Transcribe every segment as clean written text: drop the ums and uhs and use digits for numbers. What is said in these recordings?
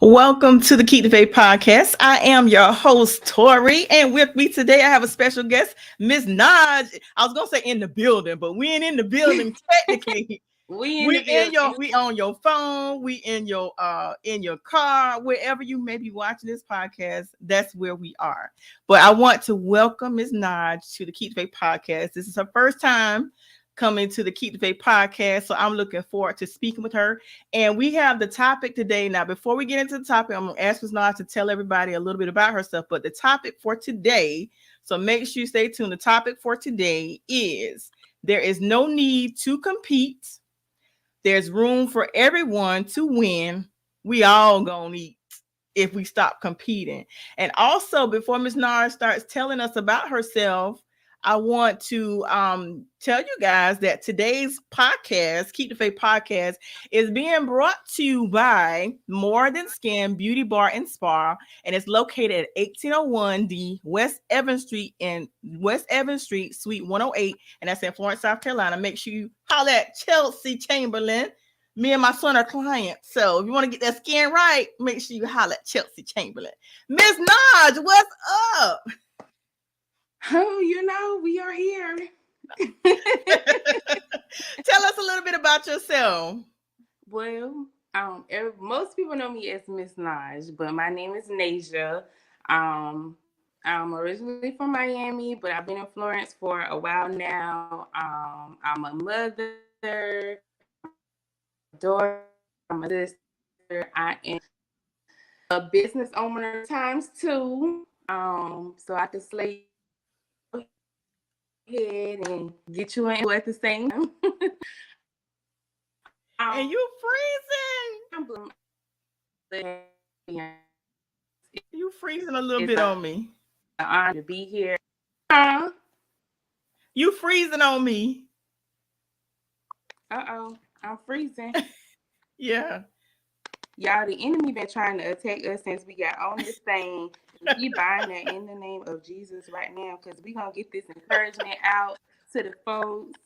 Welcome to the Keep the Faith podcast. I am your host, Tori, and with me today I have a special guest, Mrz Nhaj. I was gonna say in the building, but we ain't in the building technically. We on your phone, we in your car, wherever you may be watching this podcast, that's where we are. But I want to welcome Mrz Nhaj to the Keep the Faith podcast. This is her first time coming to the Keep the Faith podcast, so I'm looking forward to speaking with her. And we have the topic today. Now, before we get into the topic, I'm gonna ask Mrz Nhaj to tell everybody a little bit about herself. But the topic for today, so make sure you stay tuned. The topic for today is there is no need to compete. There's room for everyone to win. We all gonna eat if we stop competing. And also, before Mrz Nhaj starts telling us about herself, I want to tell you guys that today's podcast, Keep the Faith podcast, is being brought to you by More Than Skin Beauty Bar and Spa, and it's located at 1801 D West Evans Street in West Evans Street, Suite 108, and that's in Florence, South Carolina. Make sure you holler at Chelsea Chamberlain. Me and my son are clients, so if you want to get that skin right, make sure you holler at Chelsea Chamberlain. Mrz Nhaj, what's up? Oh, we are here. Tell us a little bit about yourself. Well, most people know me as Mrz Nhaj, but my name is Nasia. I'm originally from Miami, but I've been in Florence for a while now. I'm a mother, a daughter, I'm a sister. I am a business owner times two. So I can slay ahead and get you in at the same time. And you freezing. You freezing a little bit on me. An honor to be here. You freezing on me. I'm freezing. Yeah. Y'all, the enemy been trying to attack us since we got on this thing. We bind that in the name of Jesus right now, because we're going to get this encouragement out to the folks.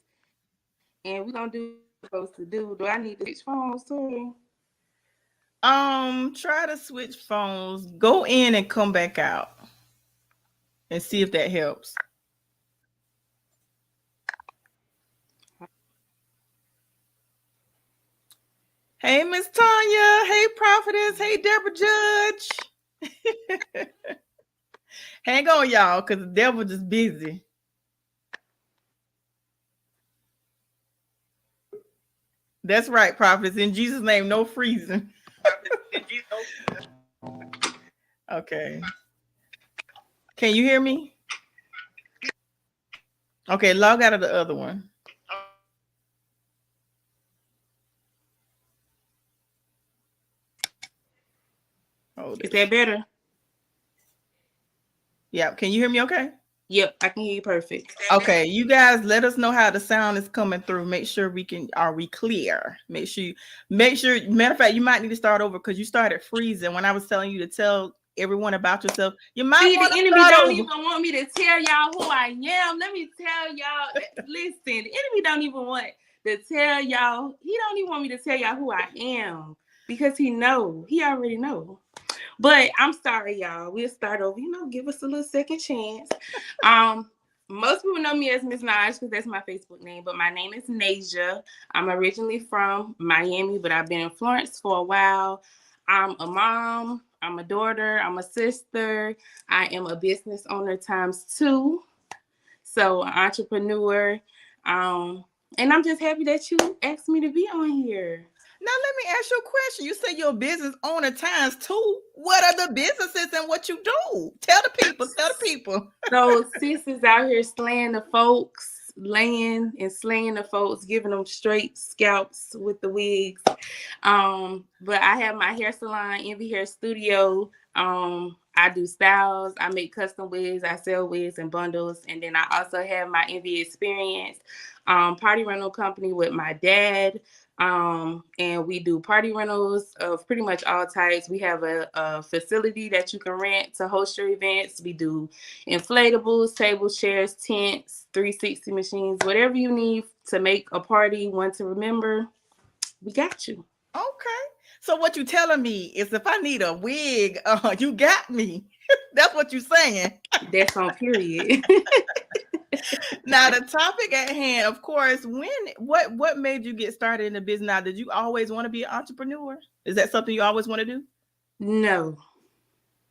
And we're going to do what we're supposed to do. Do I need to switch phones, Tori? Try to switch phones. Go in and come back out. And see if that helps. Hey, Miss Tanya. Hey, Prophetess. Hey, Deborah Judge. Hang on, y'all, because the devil just busy. That's right, Prophetess. In Jesus' name, no freezing. Okay. Can you hear me? Okay, log out of the other one. Is that better? Yeah. Can you hear me okay? Yep, I can hear you perfect. Okay, you guys let us know how the sound is coming through. Make sure are we clear? Make sure, matter of fact, you might need to start over because you started freezing when I was telling you to tell everyone about yourself. You might the enemy don't even want me to tell y'all who I am. Let me tell y'all, listen, the enemy don't even want to tell y'all. He don't even want me to tell y'all who I am because he already know. But I'm sorry, y'all. We'll start over. Give us a little second chance. Most people know me as Mrz Nhaj because that's my Facebook name. But my name is Nasia. I'm originally from Miami, but I've been in Florence for a while. I'm a mom. I'm a daughter. I'm a sister. I am a business owner times two. So an entrepreneur. And I'm just happy that you asked me to be on here. Now, let me ask you a question. You say you're a business owner times two. What are the businesses and what you do? Tell the people. So sis is out here slaying the folks, laying and slaying the folks, giving them straight scalps with the wigs. But I have my hair salon, Envy Hair Studio. I do styles. I make custom wigs. I sell wigs and bundles. And then I also have my Envy Experience party rental company with my dad. And we do party rentals of pretty much all types. We have a facility that you can rent to host your events. We do inflatables, tables, chairs, tents, 360 machines, whatever you need to make a party one to remember. We got you. Okay. So what you telling me is if I need a wig, you got me. That's what you're saying. That's on period. Now the topic at hand, of course, what made you get started in the business? Now, did you always want to be an entrepreneur? Is that something you always want to do? No.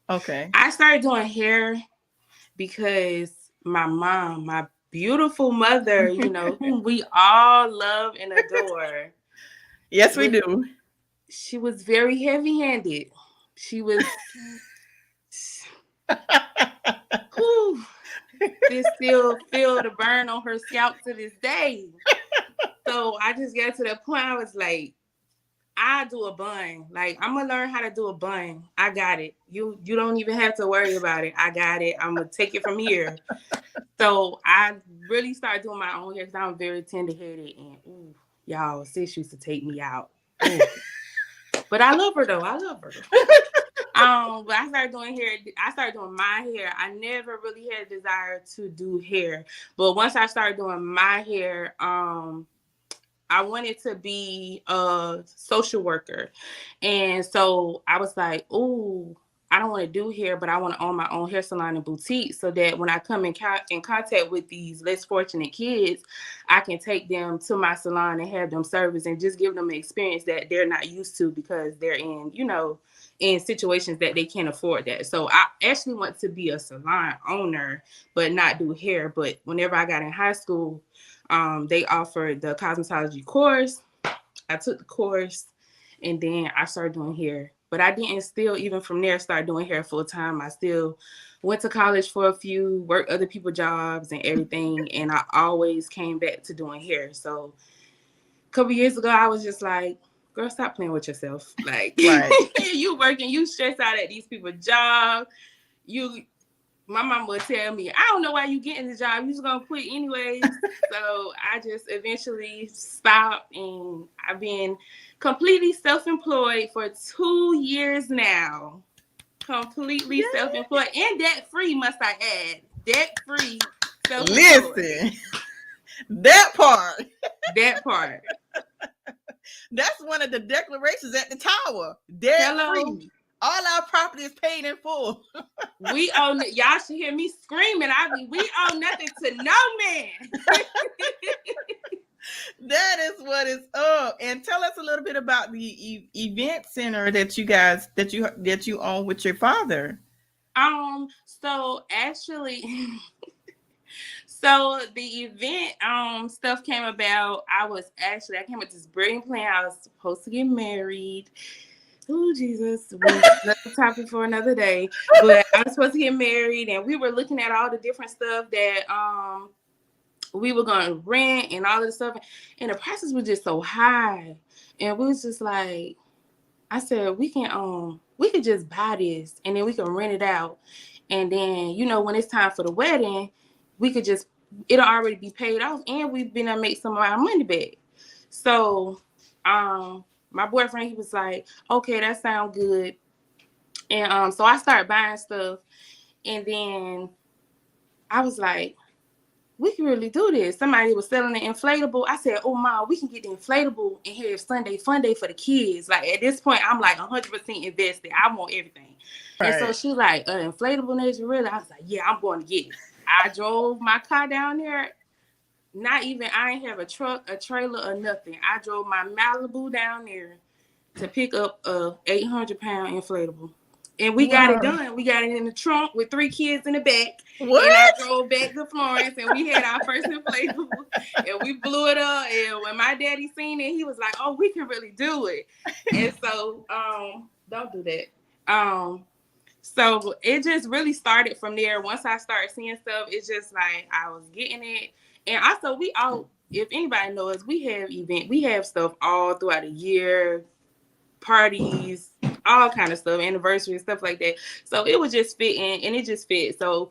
Okay. I started doing hair because my mom, my beautiful mother, you know, whom we all love and adore. Yes, we do. She was very heavy-handed. She was this still feel the burn on her scalp to this day. So I just got to the point I was like, I do a bun. Like, I'm gonna learn how to do a bun. I got it. You don't even have to worry about it. I got it. I'm gonna take it from here. So I really started doing my own hair because I'm very tender-headed and y'all, sis used to take me out. But I love her though. I love her. But I started doing hair. I started doing my hair. I never really had a desire to do hair, but once I started doing my hair, I wanted to be a social worker. And so I was like, ooh, I don't want to do hair, but I want to own my own hair salon and boutique so that when I come in contact with these less fortunate kids, I can take them to my salon and have them service and just give them an experience that they're not used to because they're in, you know, in situations that they can't afford that. So I actually want to be a salon owner, but not do hair. But whenever I got in high school, they offered the cosmetology course. I took the course and then I started doing hair. But I didn't still, even from there, start doing hair full time. I still went to college for a few, worked other people's jobs and everything. And I always came back to doing hair. So a couple years ago, I was just like, girl, stop playing with yourself. Like, right. You working, you stressed out at these people's jobs. My mom would tell me, I don't know why you getting the job. You just gonna quit anyways. So I just eventually stopped, and I've been completely self-employed for 2 years now. Completely self-employed and debt-free, must I add. Debt-free, self-employed. Listen, that part. That part. That's one of the declarations at the tower. Debt-free. All our property is paid in full. We own it. Y'all should hear me screaming. We owe nothing to no man. That is what is up. And tell us a little bit about the event center that you own with your father. So actually, so the event stuff came about. I came with this brilliant plan. I was supposed to get married. Oh, Jesus. Another topic for another day. But I was supposed to get married, and we were looking at all the different stuff that we were going to rent and all of the stuff. And the prices were just so high. And we was just like, I said, we could just buy this, and then we can rent it out. And then, you know, when it's time for the wedding, it'll already be paid off, and we've been able to make some of our money back. So, my boyfriend, he was like, okay, that sounds good. And so I started buying stuff. And then I was like, we can really do this. Somebody was selling an inflatable. I said, oh, Mom, we can get the inflatable and have Sunday fun day for the kids. Like, at this point, I'm like 100% invested. I want everything. Right. And so she like, inflatable, Nature, really? I was like, yeah, I'm going to get it. I drove my car down there. I ain't have a truck, a trailer, or nothing. I drove my Malibu down there to pick up a 800-pound inflatable. And we got it done. We got it in the trunk with 3 kids in the back. What? And I drove back to Florence, and we had our first inflatable. And we blew it up. And when my daddy seen it, he was like, oh, we can really do it. And so, don't do that. So it just really started from there. Once I started seeing stuff, it's just like I was getting it. And also, if anybody knows, we have stuff all throughout the year, parties, all kind of stuff, anniversaries, stuff like that. So it was just fitting, and it just fit. So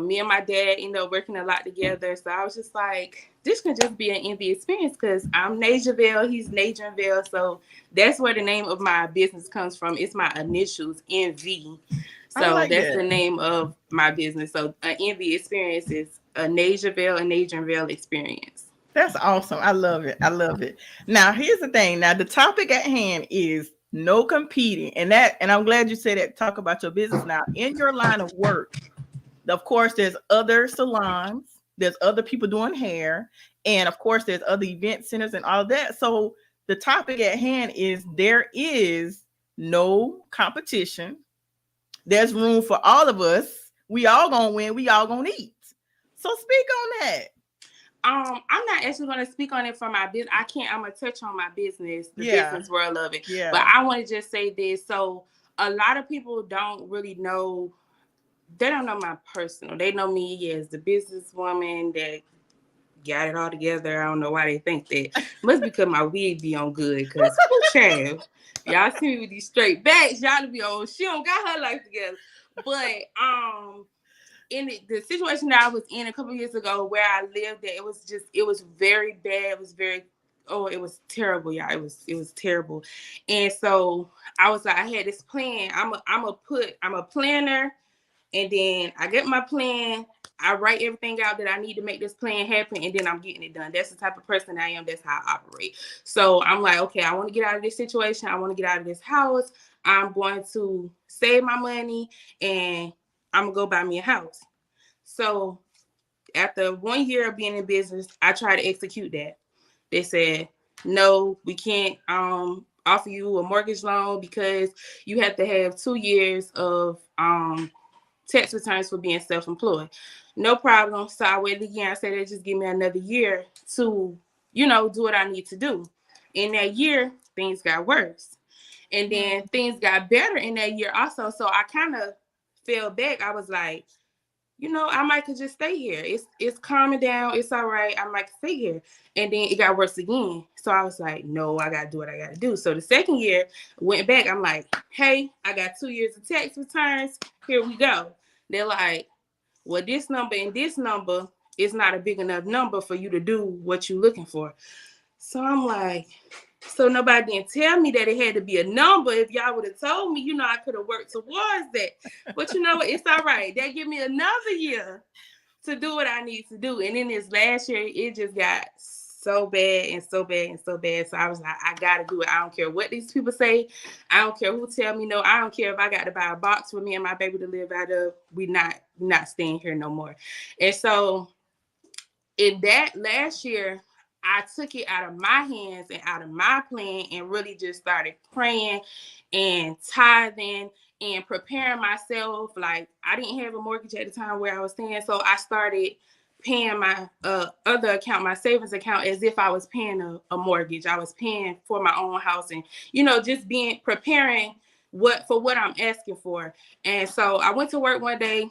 me and my dad ended up working a lot together. So I was just like, this can just be an envy experience because I'm Najavelle, he's Nadrinville. So that's where the name of my business comes from. It's my initials, NV. So that's the name of my business. So an envy experience is a Najavelle and Nadrinville experience. That's awesome. I love it. Now, here's the thing. Now, the topic at hand is No competing. And I'm glad you said that. Talk about your business now. In your line of work, of course, there's other salons, there's other people doing hair, and of course, there's other event centers and all of that. So the topic at hand is there is no competition. There's room for all of us. We all gonna win. We all gonna eat. So speak on that. I'm not actually going to speak on it for my business. I'm going to touch on my business, the business world of it. Yeah. But I want to just say this. So a lot of people don't really know, they don't know my personal. They know me as the businesswoman that got it all together. I don't know why they think that. Must be because my wig be on good. Because child, y'all see me with these straight backs. Y'all be on, she don't got her life together. But, in the situation that I was in a couple of years ago where I lived at, it was very bad. It was terrible, y'all. It was terrible. And so I was like, I had this plan. I'm a planner, and then I get my plan. I write everything out that I need to make this plan happen, and then I'm getting it done. That's the type of person I am. That's how I operate. So I'm like, okay, I want to get out of this situation. I want to get out of this house. I'm going to save my money, and I'm going to go buy me a house. So after 1 year of being in business, I tried to execute that. They said, no, we can't offer you a mortgage loan because you have to have 2 years of tax returns for being self-employed. No problem. So I waited again. I said, they just give me another year to, do what I need to do. In that year, things got worse. And then things got better in that year also. So I kind of fell back. I was like, I might could just stay here. It's calming down. It's all right. I might stay here. And then it got worse again. So I was like, no, I got to do what I got to do. So the second year, went back. I'm like, hey, I got 2 years of tax returns. Here we go. They're like, well, this number and this number is not a big enough number for you to do what you're looking for. So I'm like, so nobody didn't tell me that it had to be a number. If y'all would have told me, I could have worked towards that. But you know what? It's all right. They give me another year to do what I need to do. And then this last year, it just got so bad and so bad and so bad. So I was like, I got to do it. I don't care what these people say. I don't care who tell me no. I don't care if I got to buy a box for me and my baby to live out of. We're not staying here no more. And so in that last year, I took it out of my hands and out of my plan and really just started praying and tithing and preparing myself. Like, I didn't have a mortgage at the time where I was staying, so I started paying my other account, my savings account, as if I was paying a mortgage. I was paying for my own house and, just preparing what I'm asking for. And so I went to work one day,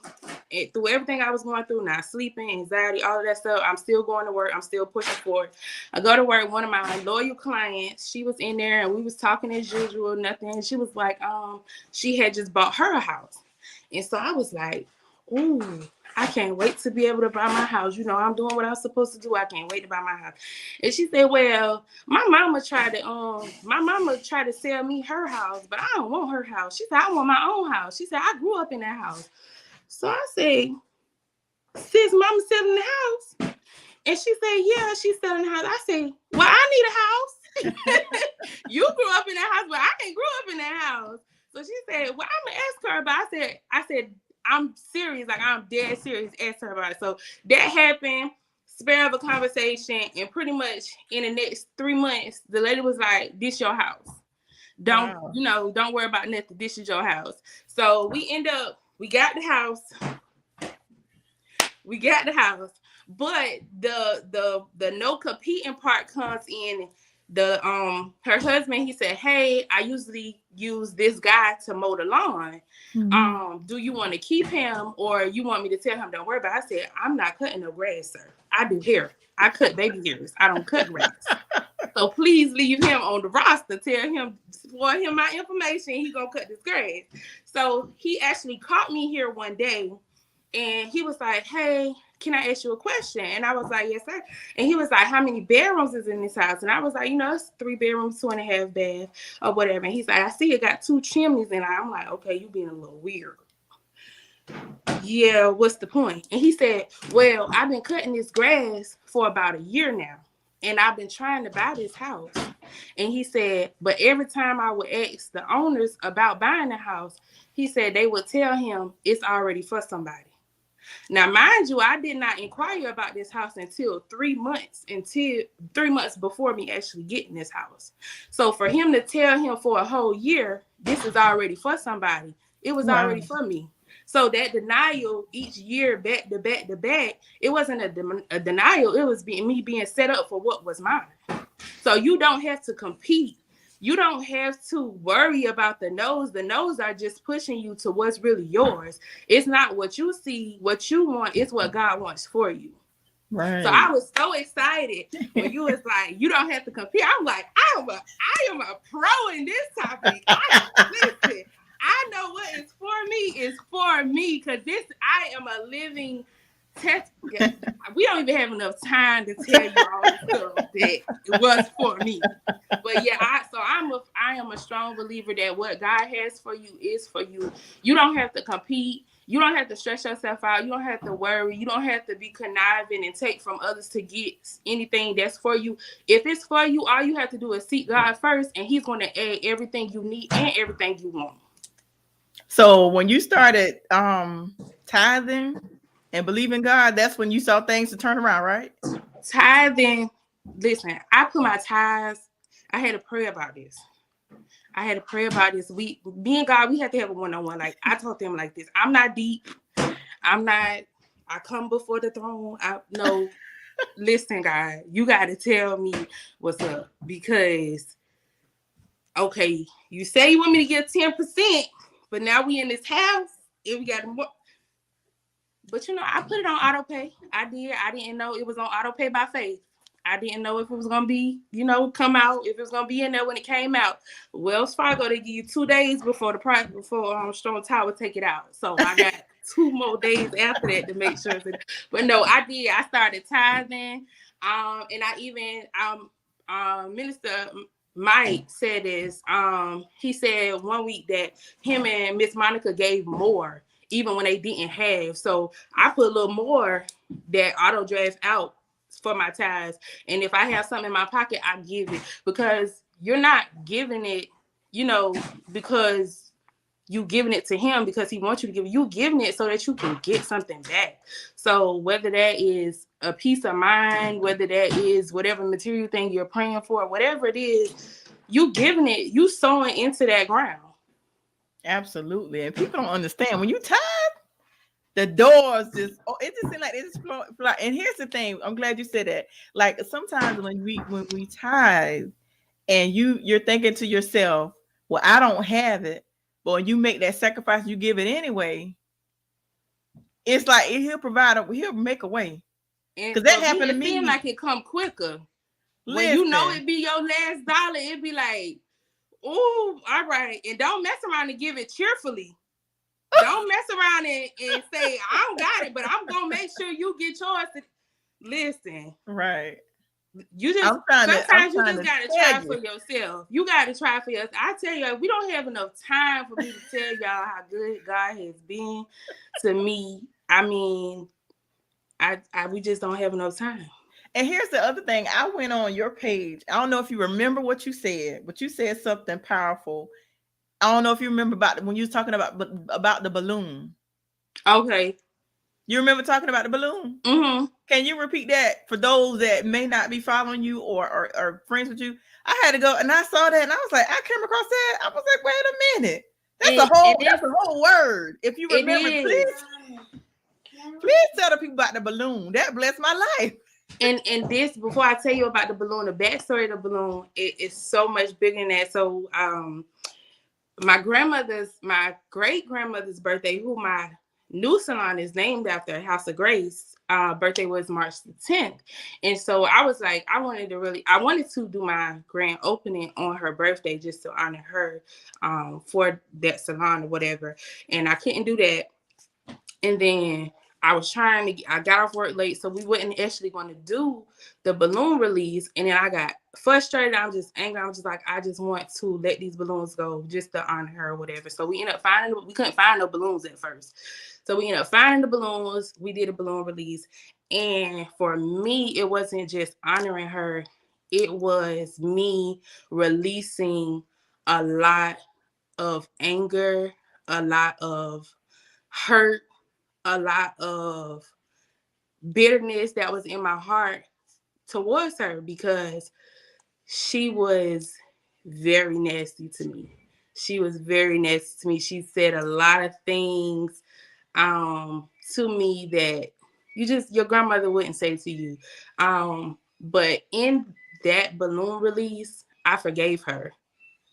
and through everything I was going through, not sleeping, anxiety, all of that stuff, I'm still going to work. I'm still pushing forward. I go to work. One of my loyal clients, she was in there and we was talking as usual, nothing. And she was like, she had just bought her a house. And so I was like, ooh, I can't wait to be able to buy my house. I'm doing what I'm supposed to do. I can't wait to buy my house. And she said, well, my mama tried to sell me her house, but I don't want her house. She said, I want my own house. She said, I grew up in that house. So I said, sis, mama selling the house? And she said, yeah, she's selling the house. I said, well, I need a house. You grew up in that house, but I didn't grow up in that house. So she said, well, I'm going to ask her. But I said, I'm serious. Like, I'm dead serious. Ask her about it. So that happened, spare of a conversation. And pretty much in the next 3 months, the lady was like, this your house. Don't worry about nothing. This is your house. So we got the house. But the no competing part comes in. Her husband, he said, hey, I usually use this guy to mow the lawn. Mm-hmm. Do you want to keep him or you want me to tell him don't worry about it? I said, I'm not cutting no grass, sir. I do hair. I cut baby hairs. I don't cut grass. So please leave him on the roster. Tell him, for him my information. He gonna cut this grass. So he actually caught me here one day and he was like, hey, can I ask you a question? And I was like, yes, sir. And he was like, how many bedrooms is in this house? And I was like, it's 3 bedrooms, 2.5 baths, or whatever. And he's like, I see it got 2 chimneys. And I'm like, okay, you being a little weird. Yeah, what's the point? And he said, well, I've been cutting this grass for about a year now. and I've been trying to buy this house. And he said, but every time I would ask the owners about buying the house, he said they would tell him it's already for somebody. Now, mind you, I did not inquire about this house until 3 months before me actually getting this house. So for him to tell him for a whole year, this is already for somebody, it was already for me. So that denial each year, back to back to back, it wasn't a denial. It was me being set up for what was mine. So you don't have to compete. You don't have to worry about the no's. The no's are just pushing you to what's really yours. It's not what you see, what you want. It's what God wants for you. Right. So I was so excited when you was like, you don't have to compete. I'm like, I am a pro in this topic. Listen, I know what is for me because I am a living test. We don't even have enough time to tell you all the stuff that it was for me. But yeah, I am a strong believer that what God has for you is for you. You don't have to compete. You don't have to stress yourself out. You don't have to worry. You don't have to be conniving and take from others to get anything that's for you. If it's for you, all you have to do is seek God first, and He's going to add everything you need and everything you want. So when you started tithing and believing God, that's when you saw things to turn around, right? Tithing. Listen, I put my tithes. I had to pray about this. Me and God, we had to have a one-on-one. Like I told them like this. I'm not deep. I come before the throne. Listen, God, you got to tell me what's up because, okay, you say you want me to get 10%, but now we in this house and we got more. But I put it on auto pay. I did. I didn't know it was on auto pay by faith. I didn't know if it was going to be, come out, if it was going to be in there when it came out. Wells Fargo, they give you 2 days before Strong Tower take it out. So I got 2 more days after that to make sure. But no, I did. I started tithing. And I even, Minister Mike said this. He said one week that him and Miss Monica gave more, even when they didn't have. So I put a little more that auto draft out for my tithes. And if I have something in my pocket, I give it because you're not giving it, because you giving it to him because he wants you to give it. You giving it so that you can get something back. So whether that is a peace of mind, whether that is whatever material thing you're praying for, whatever it is, you giving it, you sowing into that ground. Absolutely. And people don't understand when you tithe, the doors it just seems like it's fly. And here's the thing, I'm glad you said that. Like sometimes when we tithe and you're thinking to yourself, well, I don't have it, but when you make that sacrifice, you give it anyway. It's like he'll make a way. Because that happened to me. It seems like it come quicker. Listen. When it be your last dollar, it be like, oh, all right. And don't mess around and give it cheerfully. Don't mess around and say, I don't got it, but I'm going to make sure you get yours. Listen. Right. Sometimes you just got to try for yourself. You got to try for yourself. I tell you, we don't have enough time for me to tell y'all how good God has been to me. I mean, we just don't have enough time. And here's the other thing. I went on your page. I don't know if you remember what you said, but you said something powerful. I don't know if you remember when you was talking about the balloon. Okay. You remember talking about the balloon? Mm-hmm. Can you repeat that for those that may not be following you or friends with you? I had to go and I saw that and I was like, I came across that. I was like, wait a minute. That's a whole word. If you remember, please tell the people about the balloon. That blessed my life. And this, before I tell you about the balloon, the backstory of the balloon, it is so much bigger than that. So my great grandmother's birthday, who my new salon is named after, House of Grace, birthday was March the 10th. And so I was like, I wanted to do my grand opening on her birthday just to honor her for that salon or whatever. And I couldn't do that. And then I got off work late, so we wasn't actually going to do the balloon release. And then I got frustrated. I'm just angry. I'm just like, I just want to let these balloons go just to honor her or whatever. So we ended up we couldn't find no balloons at first. So we ended up finding the balloons. We did a balloon release. And for me, it wasn't just honoring her. It was me releasing a lot of anger, a lot of hurt, a lot of bitterness that was in my heart towards her, because she was very nasty to me. She was very nasty to me. She said a lot of things to me that your grandmother wouldn't say to you. But in that balloon release, I forgave her.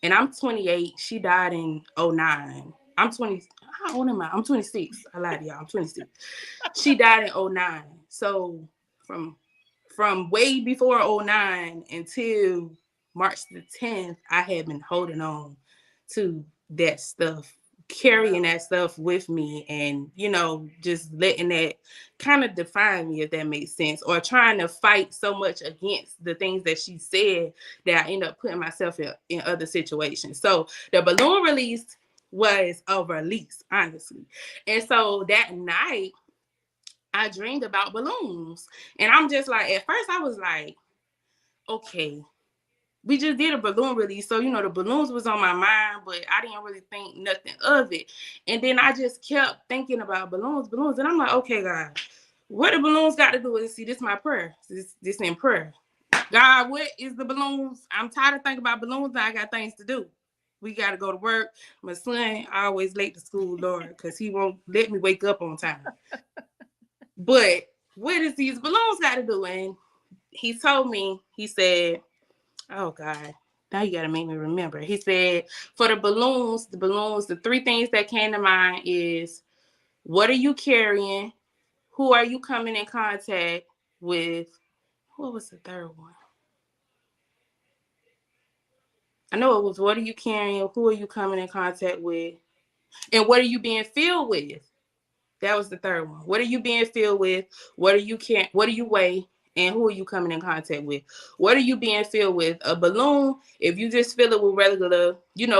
And I'm 28. She died in 09. I'm 20. How old am I? I'm 26. I lied to y'all. I'm 26. She died in 09. So from way before 09 until March the 10th, I had been holding on to that stuff, carrying that stuff with me, and just letting that kind of define me, if that makes sense, or trying to fight so much against the things that she said that I end up putting myself in other situations. So the balloon release was a release, honestly. And so that night I dreamed about balloons. And I'm just like, at first I was like, okay, we just did a balloon release. So, the balloons was on my mind, but I didn't really think nothing of it. And then I just kept thinking about balloons. And I'm like, okay, God, what the balloons got to do with it? See, this is my prayer. This in prayer. God, what is the balloons? I'm tired of thinking about balloons. I got things to do. We got to go to work. My son always late to school, Lord, because he won't let me wake up on time. But what does these balloons got to do? And he told me, he said, oh God, now you got to make me remember. He said, for the balloons, the three things that came to mind is, what are you carrying? Who are you coming in contact with? What was the third one? I know it was, what are you carrying? Who are you coming in contact with? And what are you being filled with? That was the third one. What are you being filled with? What do you weigh? And who are you coming in contact with? What are you being filled with? A balloon, if you just fill it with regular,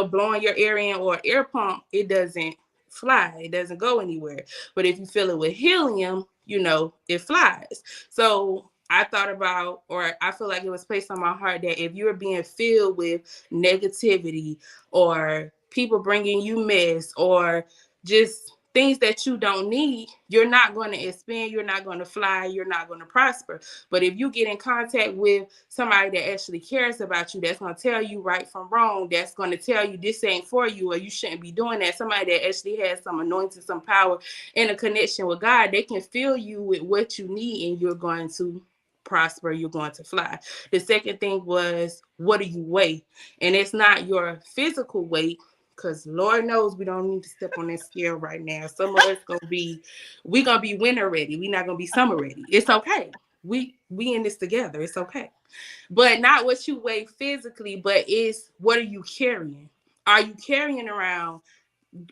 blowing your air in, or air pump, it doesn't fly. It doesn't go anywhere. But if you fill it with helium, it flies. So I thought about, or I feel like it was placed on my heart, that if you're being filled with negativity, or people bringing you mess, or just things that you don't need, you're not going to expand, you're not going to fly, you're not going to prosper. But if you get in contact with somebody that actually cares about you, that's going to tell you right from wrong, that's going to tell you this ain't for you, or you shouldn't be doing that, somebody that actually has some anointing, some power, and a connection with God, they can fill you with what you need, and you're going to prosper, you're going to fly. The second thing was, what do you weigh? And it's not your physical weight, because Lord knows we don't need to step on that scale right now. Some of us we gonna be winter ready. We not gonna be summer ready. It's okay. We in this together. It's okay. But not what you weigh physically, but it's, what are you carrying? Are you carrying around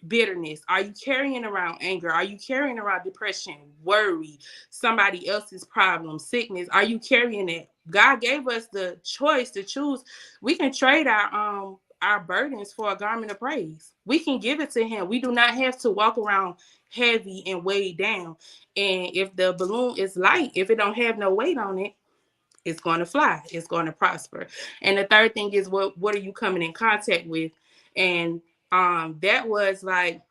bitterness? Are you carrying around anger? Are you carrying around depression, worry, somebody else's problem, sickness? Are you carrying it? God gave us the choice to choose. We can trade our burdens for a garment of praise. We can give it to him. We do not have to walk around heavy and weighed down. And if the balloon is light, if it don't have no weight on it, it's going to fly. It's going to prosper. And the third thing is, what are you coming in contact with? And that was like,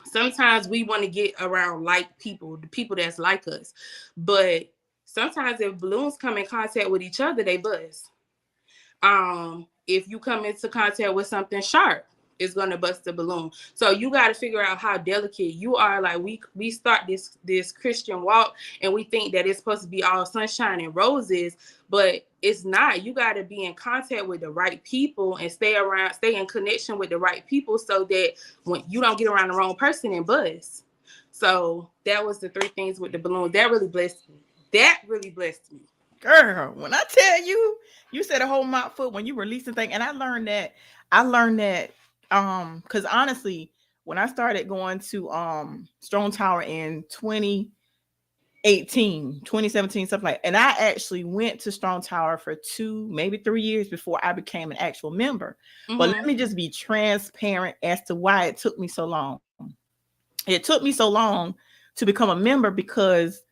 sometimes we want to get around like people, the people that's like us. But sometimes if balloons come in contact with each other, they buzz. If you come into contact with something sharp, it's gonna bust the balloon. So you got to figure out how delicate you are. Like we start this Christian walk, and we think that it's supposed to be all sunshine and roses, but it's not. You got to be in contact with the right people and stay in connection with the right people, so that when you don't get around the wrong person and buzz. So that was the three things with the balloon. That really blessed me. Girl, when I tell you, you said a whole mouthful when you releasing thing, and I learned that because honestly, when I started going to Strong Tower in 2017, stuff like, and I actually went to Strong Tower for 2, maybe 3 years before I became an actual member. But let me just be transparent as to why it took me so long. It took me so long to become a member because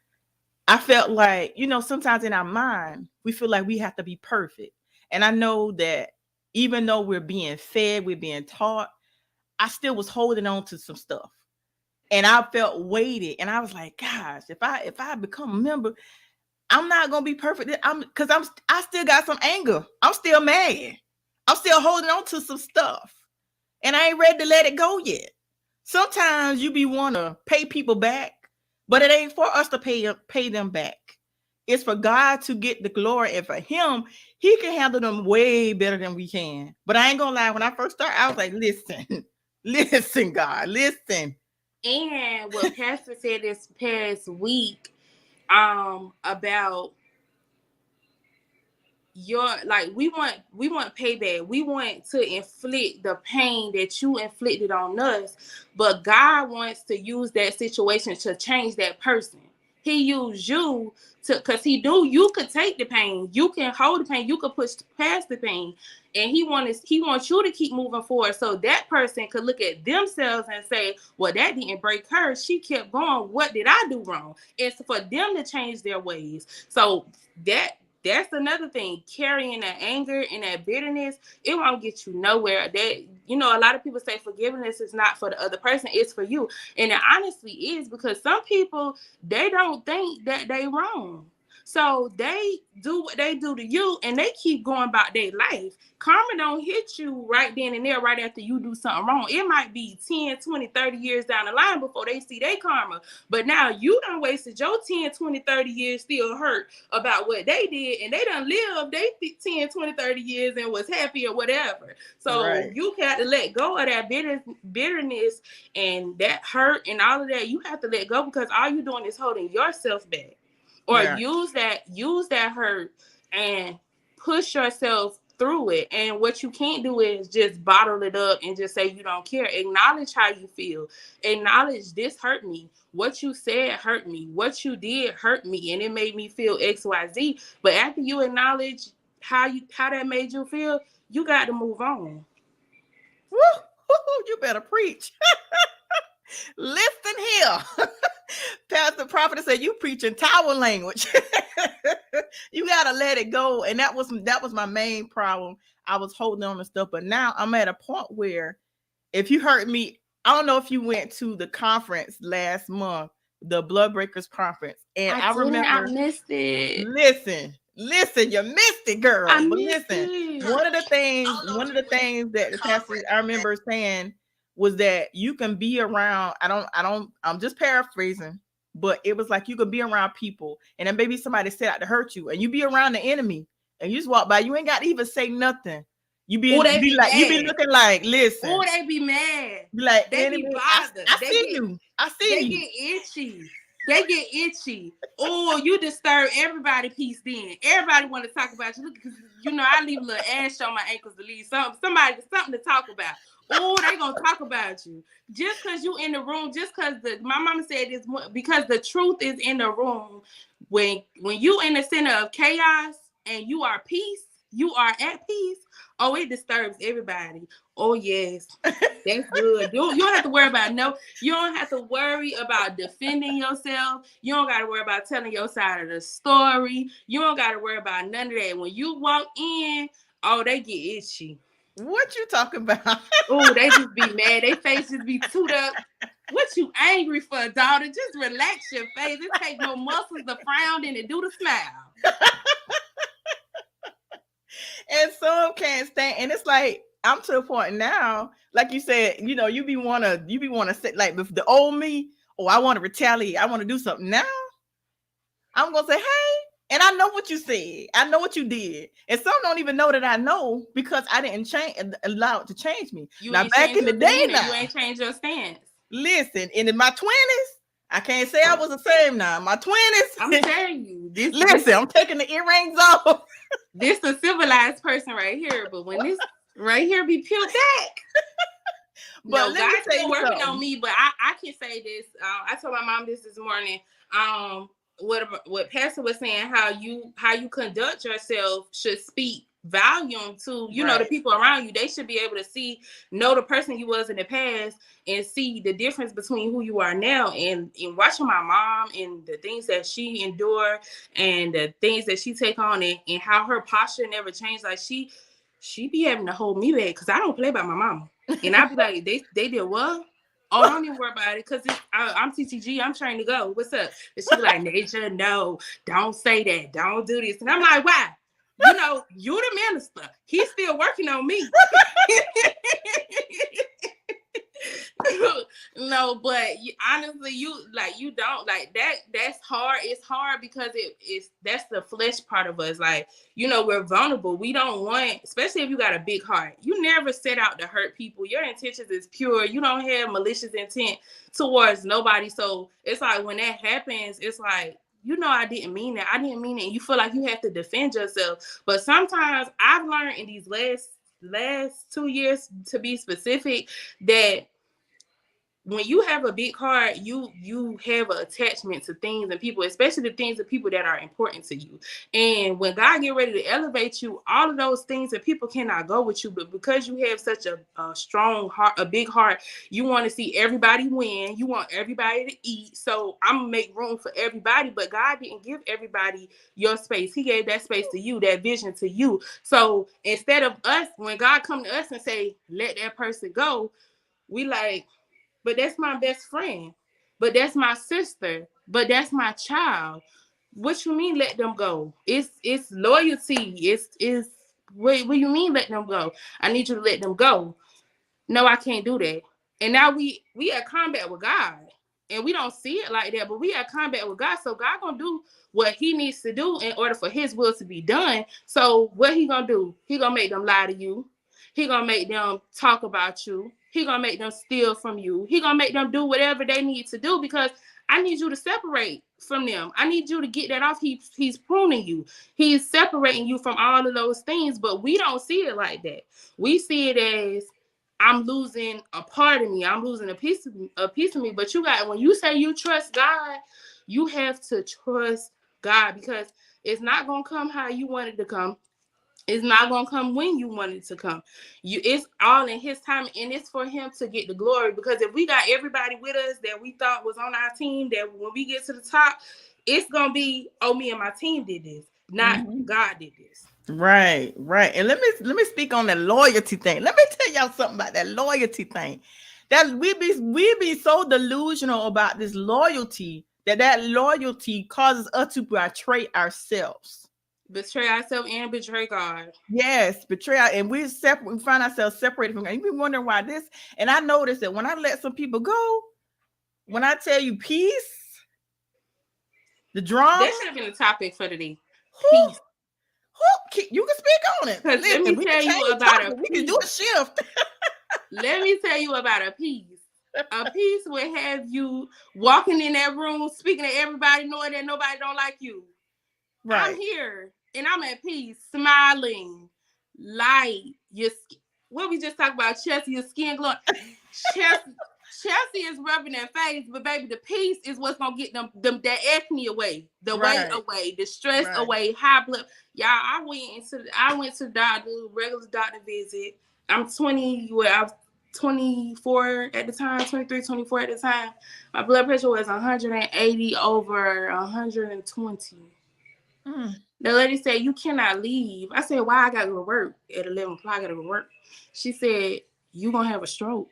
I felt like, sometimes in our mind, we feel like we have to be perfect. And I know that even though we're being fed, we're being taught, I still was holding on to some stuff. And I felt weighted. And I was like, gosh, if I become a member, I'm not gonna be perfect. I still got some anger. I'm still mad. I'm still holding on to some stuff. And I ain't ready to let it go yet. Sometimes you be want to pay people back, but it ain't for us to pay them back. It's for God to get the glory, and for him, he can handle them way better than we can. But I ain't gonna lie, when I first started, I was like, listen, God, listen. And what Pastor said this past week about we want payback. We want to inflict the pain that you inflicted on us, but God wants to use that situation to change that person. He used you because he knew you could take the pain, you can hold the pain, you could push past the pain, and he wants you to keep moving forward, so that person could look at themselves and say, well, that didn't break her, she kept going, what did I do wrong? It's for them to change their ways. So that's another thing, carrying that anger and that bitterness, it won't get you nowhere. That, a lot of people say forgiveness is not for the other person, it's for you. And it honestly is, because some people, they don't think that they wrong. So they do what they do to you and they keep going about their life. Karma don't hit you right then and there, right after you do something wrong. It might be 10, 20, 30 years down the line before they see their karma. But now you done wasted your 10, 20, 30 years still hurt about what they did, and they done lived they 10, 20, 30 years and was happy or whatever. So you got to let go of that bitterness and that hurt and all of that. You have to let go, because all you're doing is holding yourself back. Or use that hurt and push yourself through it. And what you can't do is just bottle it up and just say you don't care. Acknowledge how you feel. Acknowledge, this hurt me. What you said hurt me. What you did hurt me, and it made me feel XYZ. But after you acknowledge how that made you feel, you got to move on. Woo! You better preach. Listen here. Pastor Prophet said you preaching tower language. You gotta let it go. And that was my main problem. I was holding on to stuff, but now I'm at a point where if you hurt me, I don't know if you went to the conference last month, the Blood Breakers conference, and I remember I missed it. Listen, you missed it, girl. But listen, one of the things that the pastor I remember saying was that you can be around, I'm just paraphrasing, but it was like you could be around people and then maybe somebody set out to hurt you, and you be around the enemy and you just walk by, you ain't got to even say nothing. You be looking like, listen. Oh, they be mad. Be like, they be bothered. I see you. They get itchy. They get itchy. Oh, you disturb everybody peace then. Everybody want to talk about you. Look, I leave a little ash on my ankles to leave something to talk about. Oh, they gonna talk about you just because you in the room. Just because my mama said this, because the truth is in the room. When you in the center of chaos and you are peace, you are at peace. Oh, it disturbs everybody. Oh yes, that's good. You don't have to worry about You don't have to worry about defending yourself. You don't got to worry about telling your side of the story. You don't got to worry about none of that. When you walk in, oh, they get itchy. What you talking about? Oh, they just be mad. They face just be toot up. What you angry for, daughter? Just relax your face. It takes no muscles to frown and to do the smile. And some can't stand. And it's like, I'm to the point now, like you said, you be wanna say, like, with the old me, I want to retaliate. I want to do something. Now I'm gonna say, hey. And I know what you said. I know what you did. And some don't even know that I know, because I didn't allow it to change me. Now, back in the day, you ain't changed your stance. Listen, and in my 20s, I can't say I was the same now. My 20s. I'm telling you. I'm taking the earrings off. This a civilized person right here. But when this right here be peeled back. No, God's still working on me, but I can say this. I told my mom this morning. What Pastor was saying, how you conduct yourself should speak volume to know the people around you. They should be able to know the person you was in the past and see the difference between who you are now. And watching my mom and the things that she endured and the things that she take on and how her posture never changed. Like she be having to hold me back because I don't play by my mama. And I be like, they did what? Oh, don't even worry about it because I'm TTG. I'm trying to go. What's up? And she be like, Nature, no, don't say that. Don't do this. And I'm like, why? You the minister. He's still working on me. No, but honestly, you don't like that. That's hard. It's hard because that's the flesh part of us. Like, we're vulnerable. We don't want, especially if you got a big heart. You never set out to hurt people. Your intentions is pure. You don't have malicious intent towards nobody. So it's like when that happens, it's like, I didn't mean that. I didn't mean it. And you feel like you have to defend yourself. But sometimes I've learned in these last 2 years, to be specific, that when you have a big heart, you have an attachment to things and people, especially the things and people that are important to you. And when God get ready to elevate you, all of those things that people cannot go with you, but because you have such a strong heart, a big heart, you want to see everybody win. You want everybody to eat. So I'm gonna make room for everybody, but God didn't give everybody your space. He gave that space to you, that vision to you. So instead of us, when God come to us and say, let that person go, we like, but that's my best friend. But that's my sister. But that's my child. What you mean let them go? It's loyalty. It's what you mean let them go? I need you to let them go. No, I can't do that. And now we at combat with God. And we don't see it like that, but we at combat with God. So God gonna do what he needs to do in order for his will to be done. So what he gonna do? He gonna make them lie to you. He gonna make them talk about you. He gonna make them steal from you. He gonna make them do whatever they need to do because I need you to separate from them. I need you to get that off. He's pruning you. He's separating you from all of those things, but we don't see it like that. We see it as I'm losing a part of me. I'm losing a piece of me. But when you say you trust God, you have to trust God because it's not gonna come how you want it to come. It's not gonna come when you want it to come. It's all in his time, and it's for him to get the glory. Because if we got everybody with us that we thought was on our team, that when we get to the top, it's gonna be, oh, me and my team did this, not God did this. Right. And let me speak on that loyalty thing. Let me tell y'all something about that loyalty thing. That we be so delusional about this loyalty that loyalty causes us to betray ourselves. Betray ourselves and betray God. Yes, betrayal, and we find ourselves separated from God. You be wondering why this. And I noticed that when I let some people go, when I tell you peace, the drama. That should have been a topic for today. Peace. You can speak on it. Because let me tell you about we can do a shift. Let me tell you about a peace. A peace will have you walking in that room, speaking to everybody, knowing that nobody don't like you. Right. I'm here and I'm at peace, smiling, light. What we just talked about, Chelsea, your skin glowing. Chelsea is rubbing their face, but baby, the peace is what's gonna get them that acne away, the weight away, the stress away, high blood. Y'all, I went to doctor, regular doctor visit. I'm 20. I was 24 at the time, 23, 24 at the time. My blood pressure was 180 over 120. The lady said, you cannot leave. I said, why? I gotta go to work at 11 o'clock. I gotta go to work. She said, you gonna have a stroke.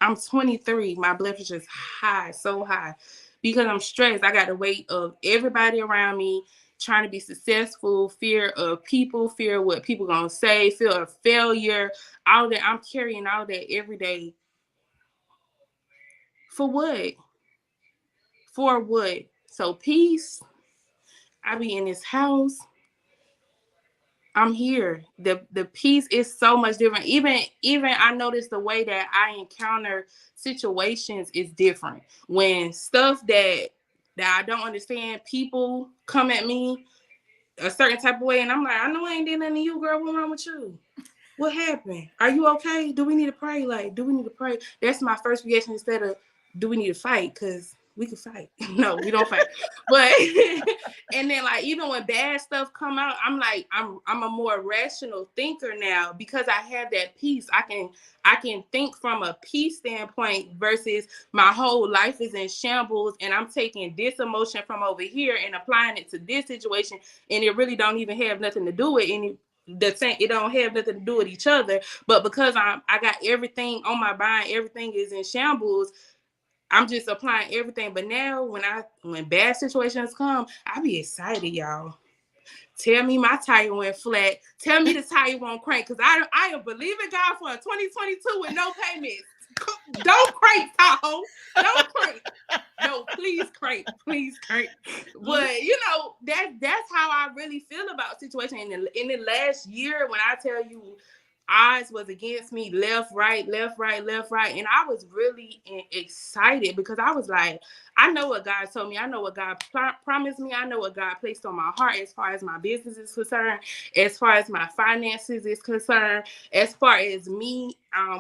I'm 23. My blood pressure is high, so high, because I'm stressed. I got the weight of everybody around me, trying to be successful, fear of people, fear of what people gonna say, fear of failure, all that. I'm carrying all that every day. For what? For what? So peace. I be in this house. I'm here. The peace is so much different. Even I noticed the way that I encounter situations is different. When stuff that I don't understand, people come at me a certain type of way, and I'm like, I know I ain't did nothing to you, girl. What's wrong with you? what happened? Are you okay? Do we need to pray? Like, do we need to pray? That's my first reaction instead of, do we need to fight? Because we can fight. No, we don't fight. But and then like even when bad stuff come out, I'm like I'm a more rational thinker now because I have that peace. I can think from a peace standpoint versus my whole life is in shambles and I'm taking this emotion from over here and applying it to this situation and it really don't even have nothing to do with any the same. It don't have nothing to do with each other. But because I got everything on my mind, everything is in shambles. I'm just applying everything. But now when bad situations come, I be excited, y'all. Tell me my tire went flat. Tell me the tire won't crank. Because I am believing God for a 2022 with no payments. Don't crank, Tahoe. Don't crank. No, please crank. Please crank. But you know, that's how I really feel about situation. In the last year, when I tell you odds was against me, left, right. And I was really excited because I was like, I know what God told me. I know what God promised me. I know what God placed on my heart as far as my business is concerned, as far as my finances is concerned, as far as me,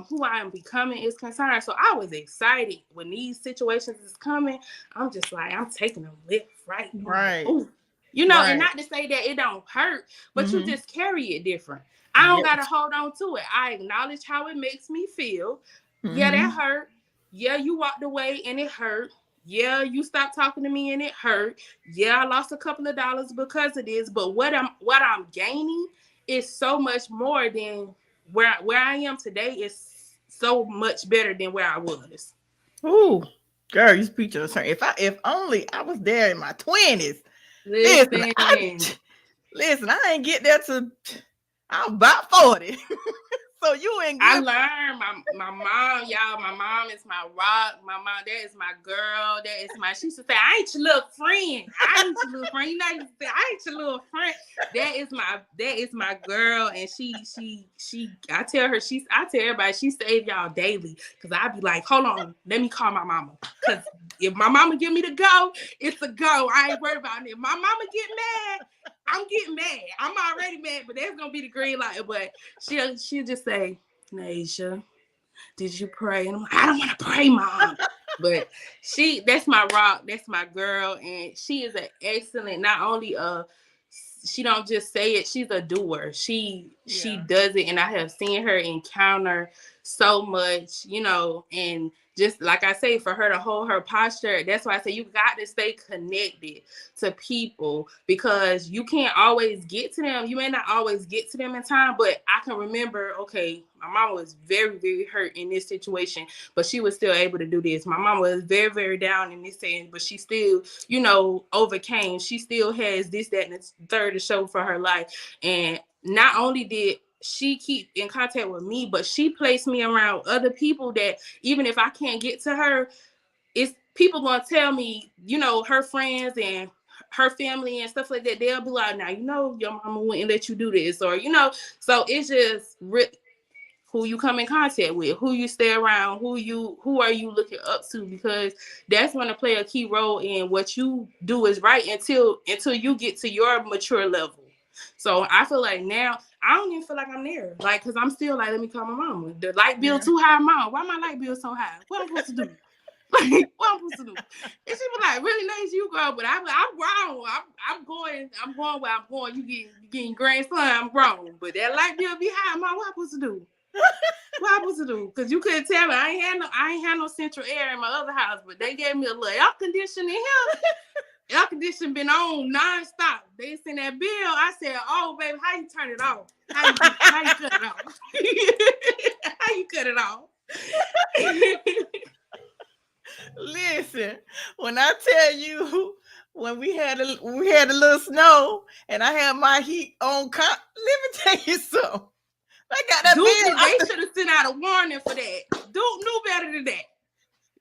who I am becoming is concerned. So I was excited when these situations is coming. I'm just like, I'm taking them left, right. Ooh. You know, and not to say that it don't hurt, but you just carry it different. I don't got to hold on to it. I acknowledge how it makes me feel. Yeah, that hurt. Yeah, you walked away and it hurt. Yeah, you stopped talking to me and it hurt. Yeah, I lost a couple of dollars because of this. But what I'm gaining is so much more than where I am today. Is so much better than where I was. Ooh, girl, you speak to a certain. If only I was there in my 20s. Listen, I ain't get there to. I'm about 40. So you ain't good. I learned my mom, y'all. My mom is my rock. My mom, that is my girl. That is my. She used to say, "I ain't your little friend. I ain't your little friend." You know, you say, "I ain't your little friend." That is my girl, and she. I tell everybody she save y'all daily because I be like, "Hold on, let me call my mama." Because if my mama give me the go, it's a go. I ain't worried about it. If my mama get mad, I'm getting mad. I'm already mad, but that's gonna be the green light. But she'll just say, "Naisha, did you pray?" And I'm like, "I don't want to pray, Mom." But that's my rock, that's my girl, and she is an excellent. Not only she don't just say it; she's a doer. She does it, and I have seen her encounter so much, you know, and just like I say, for her to hold her posture, that's why I say you got to stay connected to people because you can't always get to them. You may not always get to them in time, but I can remember, okay, my mama was very, very hurt in this situation, but she was still able to do this. My mama was very, very down in this thing, but she still, you know, overcame. She still has this, that, and the third to show for her life. And not only did she keep in contact with me, but she placed me around other people that even if I can't get to her, it's people gonna tell me, you know, her friends and her family and stuff like that. They'll be like, "Now, you know, your mama wouldn't let you do this," or, you know, so it's just who you come in contact with, who you stay around, who are you looking up to, because that's going to play a key role in what you do is right until you get to your mature level. So I feel like now I don't even feel like I'm there, like, because I'm still like, let me call my mama. The light bill too high, Mom. Why my light bill so high? What I'm supposed to do? Like, what I'm supposed to do? And she was like, really nice, you girl, but I'm wrong. I'm going where I'm going. You getting grandson, I'm wrong. But that light bill be high, Mom. What I'm supposed to do? What I'm supposed to do? Because you couldn't tell me. I ain't had no central air in my other house, but they gave me a little air conditioning here. Air conditioning been on nonstop. They sent that bill. I said, "Oh, baby, how you turn it off? How you cut it off? How you cut it off?" Listen, when I tell you, when we had a little snow and I had my heat on, let me tell you something. I got that bill. They should have sent out a warning for that. Duke knew better than that.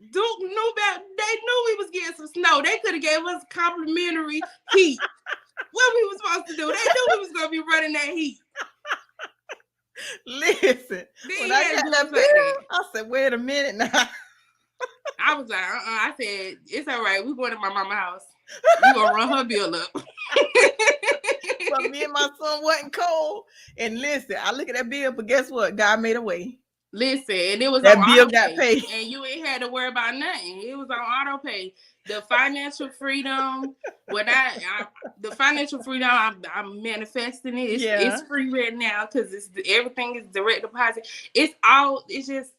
Duke knew better. They knew we was getting some snow. They could have gave us complimentary heat. What we was supposed to do? They knew we was gonna be running that heat. Listen, when I got that bill, I said, "Wait a minute now." I was like, I said, "It's all right. We're going to my mama's house. We're gonna run her bill up." But me and my son wasn't cold. And listen, I look at that bill, but guess what? God made a way. Listen, and it was that on bill auto got pay, paid, and you ain't had to worry about nothing. It was on auto pay. The financial freedom, the financial freedom, I'm manifesting it. It's free right now because everything is direct deposit. It's just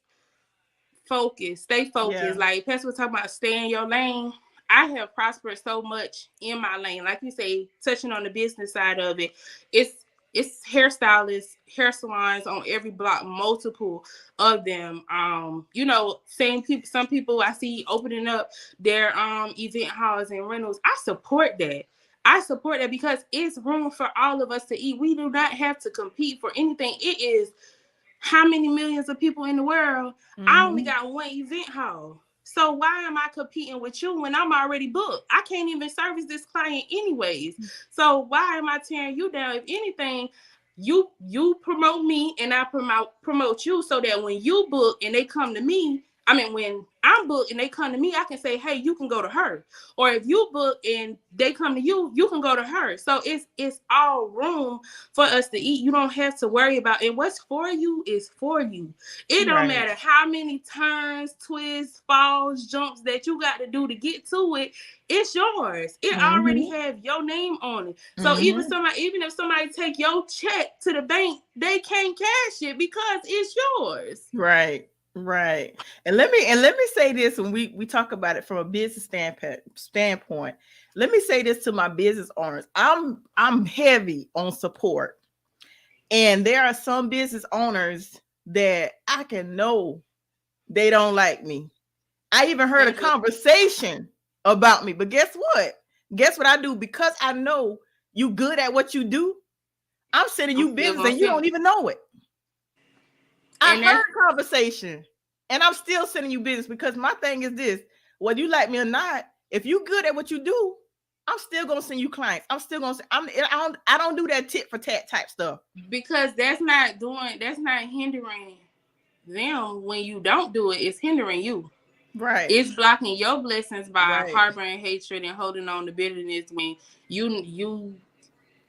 focus. Stay focused. Yeah. Like Pastor was talking about, stay in your lane. I have prospered so much in my lane. Like you say, touching on the business side of it, it's hairstylists, hair salons on every block, multiple of them. Same people. Some people I see opening up their event halls and rentals. I support that. Because it's room for all of us to eat. We do not have to compete for anything. It is how many millions of people in the world? Mm-hmm. I only got one event hall. So why am I competing with you when I'm already booked? I can't even service this client anyways. So why am I tearing you down? If anything, you promote me and I promote you so that when you book and they come to me, when I'm booked and they come to me, I can say, hey, you can go to her. Or if you book and they come to you, you can go to her. So it's all room for us to eat. You don't have to worry about it. What's for you is for you. It don't matter how many turns, twists, falls, jumps that you got to do to get to it. It's yours. It already have your name on it. So even if somebody take your check to the bank, they can't cash it because it's yours. Right. And let me say this when we talk about it from a business standpoint. Let me say this to my business owners. I'm heavy on support. And there are some business owners that I can know they don't like me. I even heard a conversation about me. But guess what? Guess what I do? Because I know you good at what you do, I'm sending you business and you don't even know it. I heard conversation and I'm still sending you business because my thing is this, whether you like me or not, if you good at what you do, I'm still going to send you clients. I'm still going to I don't do that tit for tat type stuff. Because that's not hindering them when you don't do it. It's hindering you. Right. It's blocking your blessings by harboring hatred and holding on to bitterness when you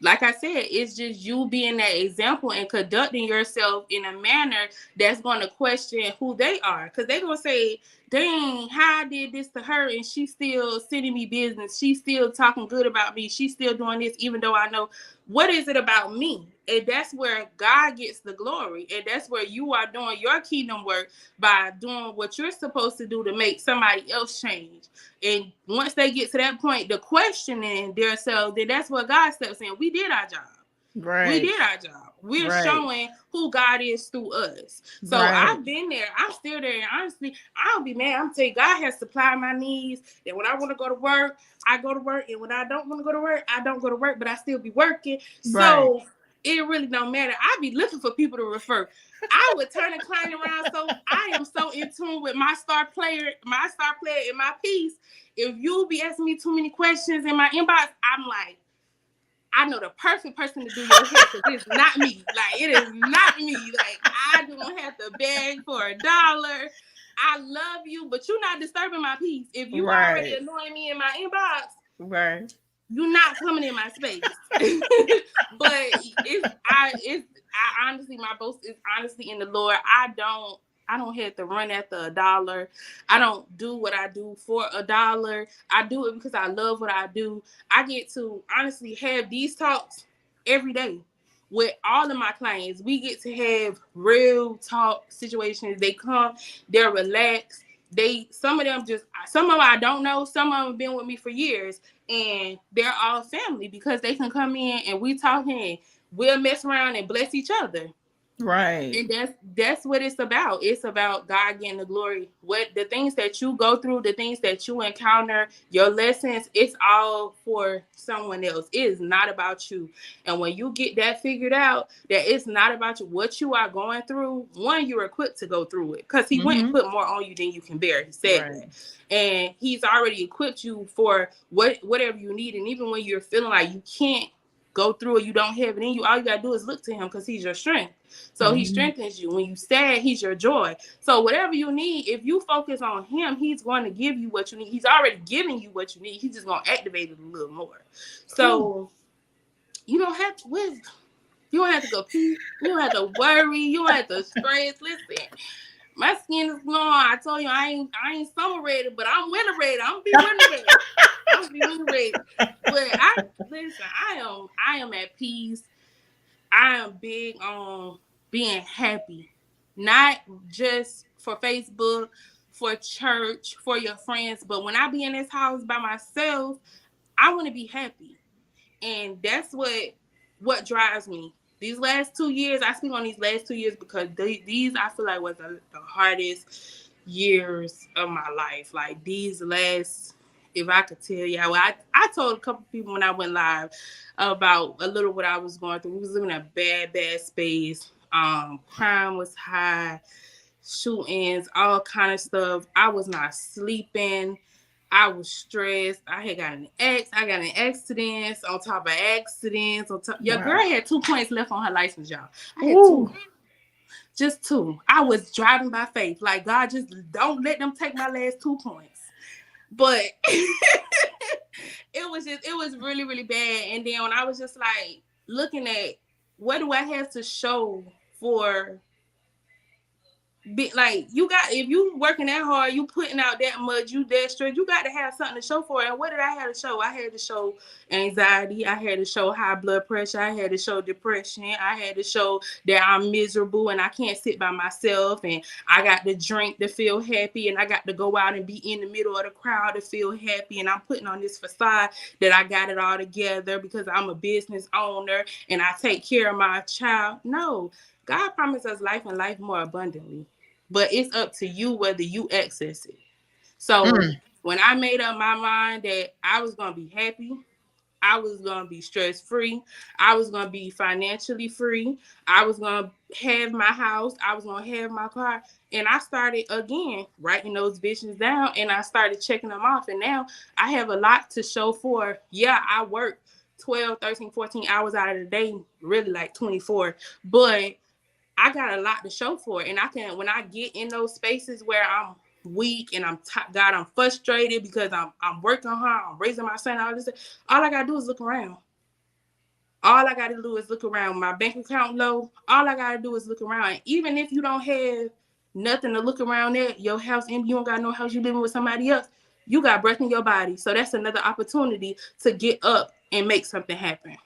like I said, it's just you being that example and conducting yourself in a manner that's going to question who they are. Because they're going to say, dang, how I did this to her and she's still sending me business. She's still talking good about me. She's still doing this, even though I know. What is it about me? And that's where God gets the glory. And that's where you are doing your kingdom work by doing what you're supposed to do to make somebody else change. And once they get to that point, the questioning themselves, then that's where God steps in. We did our job. Right. We did our job. We're showing who God is through us. So I've been there. I'm still there. And honestly, I'll be mad. I'm telling you, God has supplied my needs. That when I want to go to work, I go to work. And when I don't want to go to work, I don't go to work, but I still be working. So it really don't matter. I be looking for people to refer. I would turn a client around. So I am so in tune with my star player in my piece. If you be asking me too many questions in my inbox, I'm like, I know the perfect person to do your hair because it's not me. Like, it is not me. Like, I don't have to beg for $1. I love you, but you're not disturbing my peace. If you already annoying me in my inbox, you're not coming in my space. But I honestly, my boast is honestly in the Lord. I don't have to run after $1. I don't do what I do for $1. I do it because I love what I do. I get to honestly have these talks every day with all of my clients. We get to have real talk situations. They come, they're relaxed. Some of them I don't know. Some of them have been with me for years, and they're all family because they can come in and we talking and we'll mess around and bless each other. Right. And that's what it's about. It's about God getting the glory. What the things that you go through, the things that you encounter, your lessons, it's all for someone else. It is not about you. And when you get that figured out, that it's not about you, what you are going through, one, you're equipped to go through it. Because he wouldn't put more on you than you can bear. He said that. And he's already equipped you for whatever you need. And even when you're feeling like you can't go through it, you don't have it in you, all you gotta do is look to him because he's your strength. So he strengthens you. When you sad, he's your joy. So whatever you need, if you focus on him, he's going to give you what you need. He's already giving you what you need. He's just going to activate it a little more. So you don't have to you don't have to go pee. You don't have to worry. You don't have to stress. Listen, my skin is glowing. I told you I ain't summer ready, but I'm winter ready. I'm gonna be winter ready. I'm gonna be winter ready. But I am at peace. I am big on being happy, not just for Facebook, for church, for your friends, but when I be in this house by myself, I want to be happy, and that's what drives me. These last 2 years, I speak on these last 2 years because these I feel like was the hardest years of my life. Like these last, if I could tell y'all, I told a couple people when I went live about a little what I was going through. We was living in a bad space. Crime was high, shootings, all kind of stuff. I was not sleeping. I was stressed. I got an accidents on top of accidents. Your girl had 2 points left on her license, y'all. I had 2. Just 2. I was driving by faith. Like, God, just don't let them take my last 2 points. But it was really, really bad. And then when I was just like looking at what do I have to show for like if you working that hard, you putting out that much, you that straight, you got to have something to show for it. And what did I have to show? I had to show anxiety. I had to show high blood pressure. I had to show depression. I had to show that I'm miserable and I can't sit by myself. And I got to drink to feel happy. And I got to go out and be in the middle of the crowd to feel happy. And I'm putting on this facade that I got it all together because I'm a business owner and I take care of my child. No. God promised us life and life more abundantly, but it's up to you whether you access it. So when I made up my mind that I was going to be happy, I was going to be stress-free, I was going to be financially free, I was going to have my house, I was going to have my car, and I started again writing those visions down, and I started checking them off, and now I have a lot to show for. Yeah, I work 12, 13, 14 hours out of the day, really like 24, but I got a lot to show for it. And I can, when I get in those spaces where I'm weak and I'm frustrated because I'm working hard, I'm raising my son, all I gotta do is look around. All I gotta do is look around. My bank account low. All I gotta do is look around. And even if you don't have nothing to look around at, your house empty, you don't got no house, you living with somebody else, you got breath in your body. So that's another opportunity to get up and make something happen.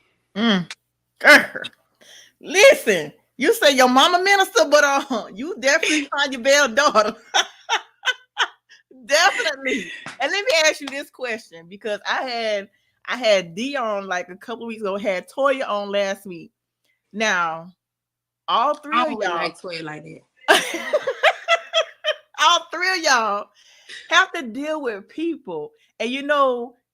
Listen. You say your mama minister, but you definitely find your bell daughter. Definitely. And let me ask you this question, because I had D on like a couple of weeks ago, had Toya on last week. Now, all three of y'all like Toya like that. All three of y'all have to deal with people. And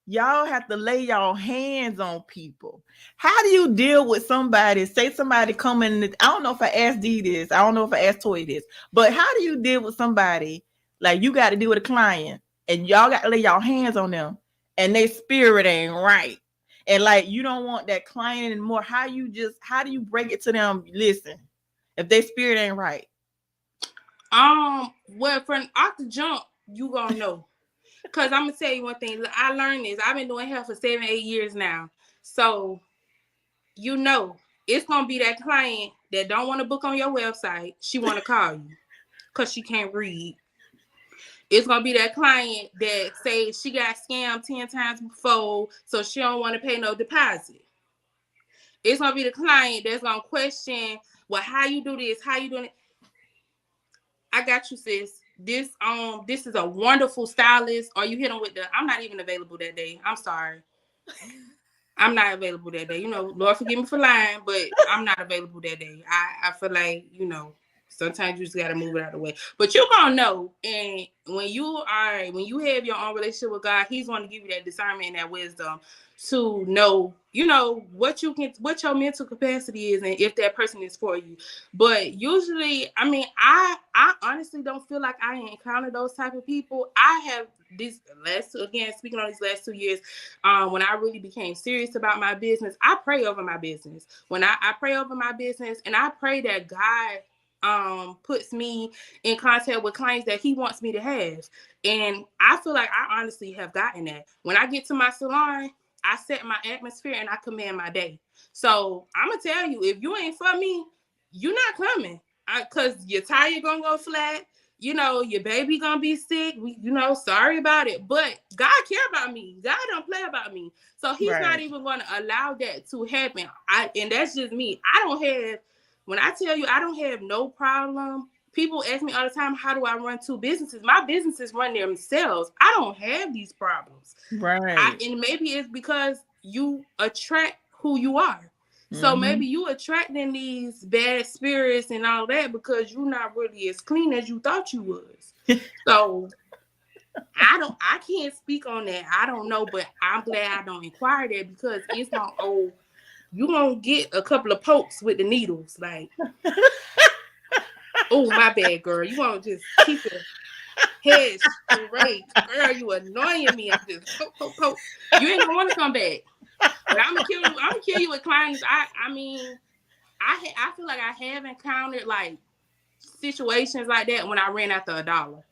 y'all have to lay y'all hands on people. How do you deal with somebody? Say somebody coming. I don't know if I asked D this. I don't know if I asked Toy this. But how do you deal with somebody like you got to deal with a client and y'all got to lay y'all hands on them and their spirit ain't right? And like you don't want that client anymore. How do you break it to them? Listen, if their spirit ain't right. Well, from off the jump, you gonna know. Because I'm going to tell you one thing. I learned this. I've been doing hair for 7, 8 years now. So, it's going to be that client that don't want to book on your website. She want to call you because she can't read. It's going to be that client that says she got scammed 10 times before, so she don't want to pay no deposit. It's going to be the client that's going to question, well, how you do this? How you doing it? I got you, sis. This is a wonderful stylist. Or you hit them with I'm not even available that day. I'm sorry. I'm not available that day. Lord forgive me for lying, but I'm not available that day. I feel like, sometimes you just gotta move it out of the way. But you're gonna know. And when you have your own relationship with God, He's gonna give you that discernment and that wisdom to know, what your mental capacity is and if that person is for you. But usually, I honestly don't feel like I encounter those type of people. I have speaking on these last 2 years, when I really became serious about my business, I pray over my business. When I pray over my business, and I pray that God puts me in contact with clients that He wants me to have. And I feel like I honestly have gotten that. When I get to my salon, I set my atmosphere and I command my day. So I'm gonna tell you, if you ain't for me, you're not coming. Cause your tire gonna go flat. You know, your baby gonna be sick. Sorry about it. But God care about me. God don't play about me. So he's not even gonna allow that to happen. And that's just me. When I tell you I don't have no problem. People ask me all the time, how do I run 2 businesses? My businesses run themselves. I don't have these problems. Right. And maybe it's because you attract who you are. So maybe you attracting these bad spirits and all that because you're not really as clean as you thought you was. So I can't speak on that. I don't know, but I'm glad I don't inquire that because it's not you're gonna get a couple of pokes with the needles. Like, oh, my bad, girl. You want to just keep your head straight. Girl, you annoying me. I'm just poke. You ain't gonna want to come back. But I'm gonna kill you with clients. I mean, I feel like I have encountered like situations like that when I ran after $1.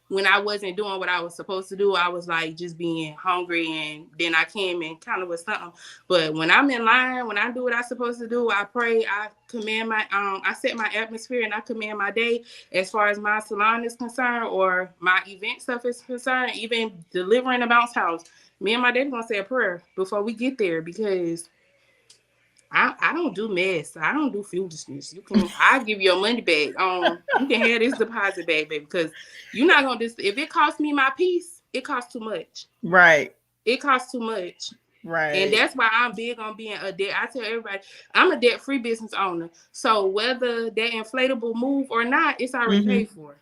When I wasn't doing what I was supposed to do, I was like just being hungry, and then I came and kind of was something. But when I'm in line, when I do what I'm supposed to do, I pray, I command I set my atmosphere and I command my day as far as my salon is concerned or my event stuff is concerned, even delivering a bounce house. Me and my daddy gonna say a prayer before we get there because I don't do mess. I don't do foolishness. I'll give you your money back. You can have this deposit back, baby, because you're not gonna if it costs me my peace, it costs too much. Right. It costs too much. Right. And that's why I'm big on being a debt. I tell everybody, I'm a debt-free business owner. So whether that inflatable move or not, it's already paid for.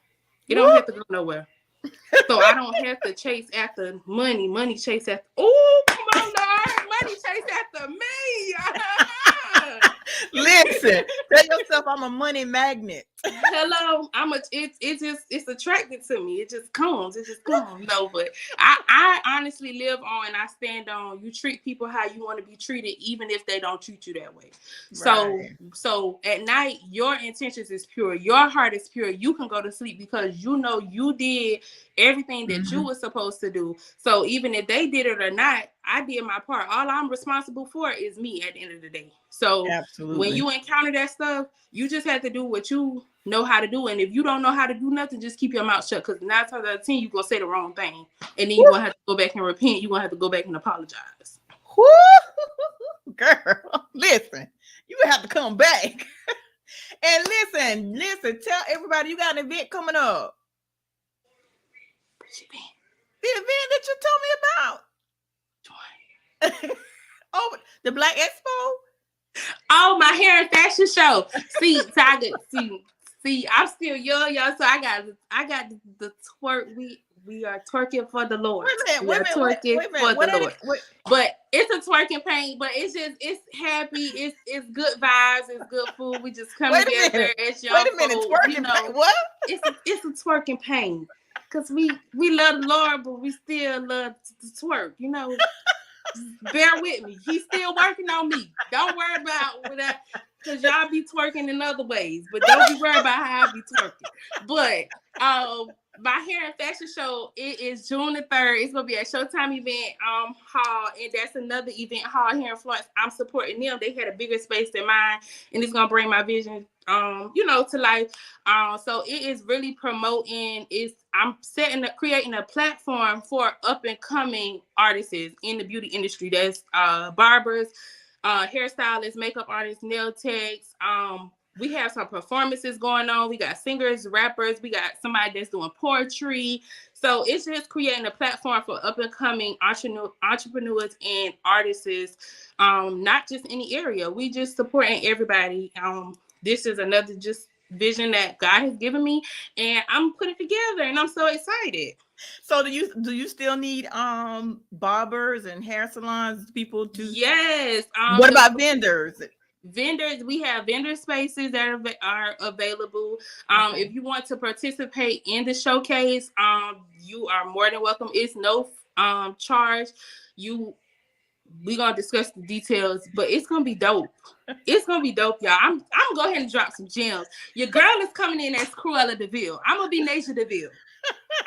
It don't have to go nowhere. So I don't have to chase after money. Money chase after. Oh, come on, Lord. Money chase after me. Listen, tell yourself I'm a money magnet. Hello, it's attracted to me. It just comes. No, but I honestly live on and I stand on. You treat people how you want to be treated, even if they don't treat you that way. Right. So at night, your intentions is pure. Your heart is pure. You can go to sleep because you know you did everything that you were supposed to do. So even if they did it or not, I did my part. All I'm responsible for is me at the end of the day. So when you encounter that stuff, you just have to do what you know how to do. And if you don't know how to do nothing, just keep your mouth shut. Because 9 times out of 10, you're going to say the wrong thing. And then you're going to have to go back and repent. You're going to have to go back and apologize. Girl, listen, you have to come back. And listen, tell everybody you got an event coming up. Which event? The event that you told me about. Oh, the Black Expo? Oh, my hair and fashion show. See, I'm still young, y'all. So I got the twerk. We are twerking for the Lord. Wait a minute. But it's a twerking paint. But it's happy. It's good vibes. It's good food. We just come together as y'all. Wait a minute, twerking paint. What? It's a twerking paint. Cause we love the Lord, but we still love to twerk. You know. Bear with me. He's still working on me. Don't worry about that because y'all be twerking in other ways, but don't be worried about how I be twerking. But my hair and fashion show, it is June the 3rd. It's gonna be at Showtime Event Hall, and that's another event hall here in Florence. I'm supporting them. They had a bigger space than mine, and it's gonna bring my vision to life. So it is really promoting. I'm creating a platform for up and coming artists in the beauty industry. That's barbers, hairstylists, makeup artists, nail techs. We have some performances going on. We got singers, rappers. We got somebody that's doing poetry. So it's just creating a platform for up and coming entrepreneurs and artists, not just any area. We just supporting everybody. This is another just vision that God has given me, and I'm putting it together, and I'm so excited. So do you still need barbers and hair salons, people to? Yes. What about vendors? Vendors, we have vendor spaces that are available. If you want to participate in the showcase, you are more than welcome. It's no charge. We're gonna discuss the details, but it's gonna be dope. It's gonna be dope, y'all. I'm gonna go ahead and drop some gems. Your girl is coming in as Cruella DeVille. I'm gonna be Nasia DeVille.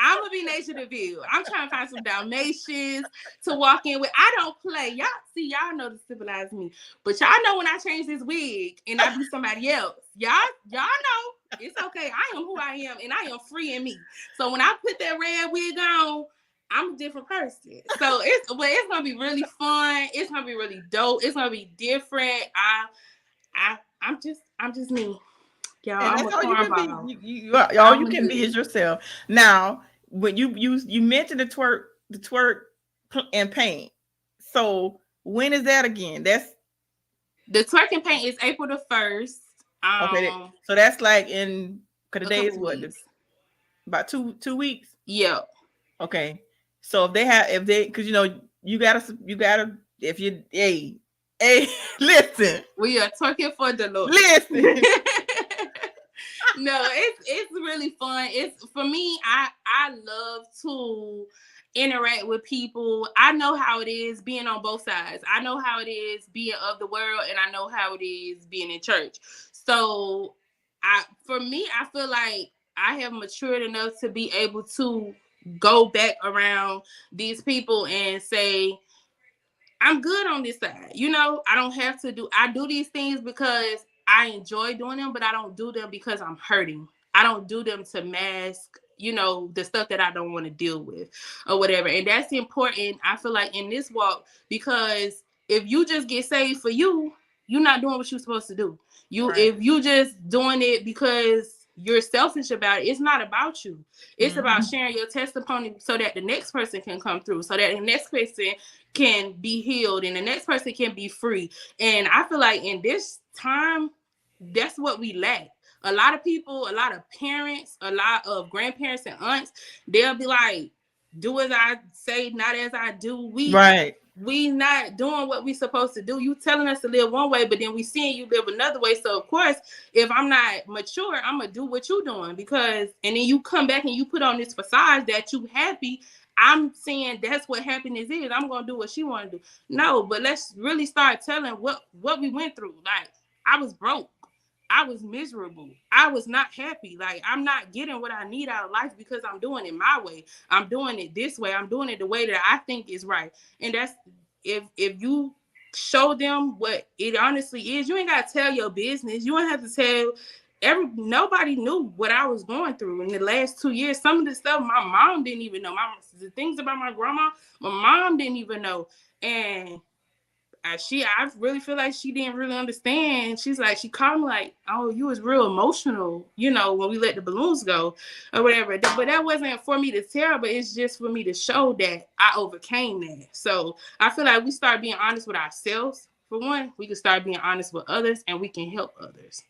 I'm gonna be Nature DeVille. I'm trying to find some Dalmatians to walk in with. I don't play. Y'all know to civilize me. But y'all know when I change this wig and I be somebody else. Y'all know it's okay. I am who I am and I am free in me. So when I put that red wig on, I'm a different person. So it's gonna be really fun. It's gonna be really dope. It's gonna be different. I'm just me. Y'all, And I'm that's a all you can cornball. be. All you can be is yourself. Now, when you mentioned the twerk and paint. So when is that again? That's the twerk and paint is April the 1st. Okay, so that's like in because the day is what about two weeks. Yeah. Okay, so if they because you gotta if you hey listen, we are twerking for the Lord. Listen. No, it's really fun. It's for me. I love to interact with people. I know how it is being on both sides. I know how it is being of the world, and I know how it is being in church. So, for me, I feel like I have matured enough to be able to go back around these people and say, I'm good on this side. I don't have to I do these things because I enjoy doing them, but I don't do them because I'm hurting. I don't do them to mask, the stuff that I don't want to deal with or whatever. And that's important, I feel like, in this walk, because if you just get saved for you, you're not doing what you're supposed to do. If you just doing it because you're selfish about it, it's not about you. It's about sharing your testimony so that the next person can come through, so that the next person can be healed and the next person can be free. And I feel like in this time, that's what we lack. A lot of people, a lot of parents, a lot of grandparents and aunts, they'll be like, do as I say, not as I do. We not doing what we supposed to do. You telling us to live one way, but then we seeing you live another way. So of course, if I'm not mature, I'm gonna do what you doing, and then you come back and you put on this facade that you happy. I'm saying that's what happiness is. I'm gonna do what she want to do. No, but let's really start telling what we went through. Like, I was broke. I was miserable. I was not happy. Like, I'm not getting what I need out of life because I'm doing it my way. I'm doing it this way. I'm doing it the way that I think is right. And that's if you show them what it honestly is, you ain't gotta tell your business. You don't have to tell nobody knew what I was going through in the last 2 years. Some of the stuff my mom didn't even know. The things about my grandma, my mom didn't even know. And I really feel like she didn't really understand. She's like, she called me like, oh, you was real emotional, when we let the balloons go or whatever. But that wasn't for me to tell, but it's just for me to show that I overcame that. So I feel like we start being honest with ourselves. For one, we can start being honest with others, and we can help others.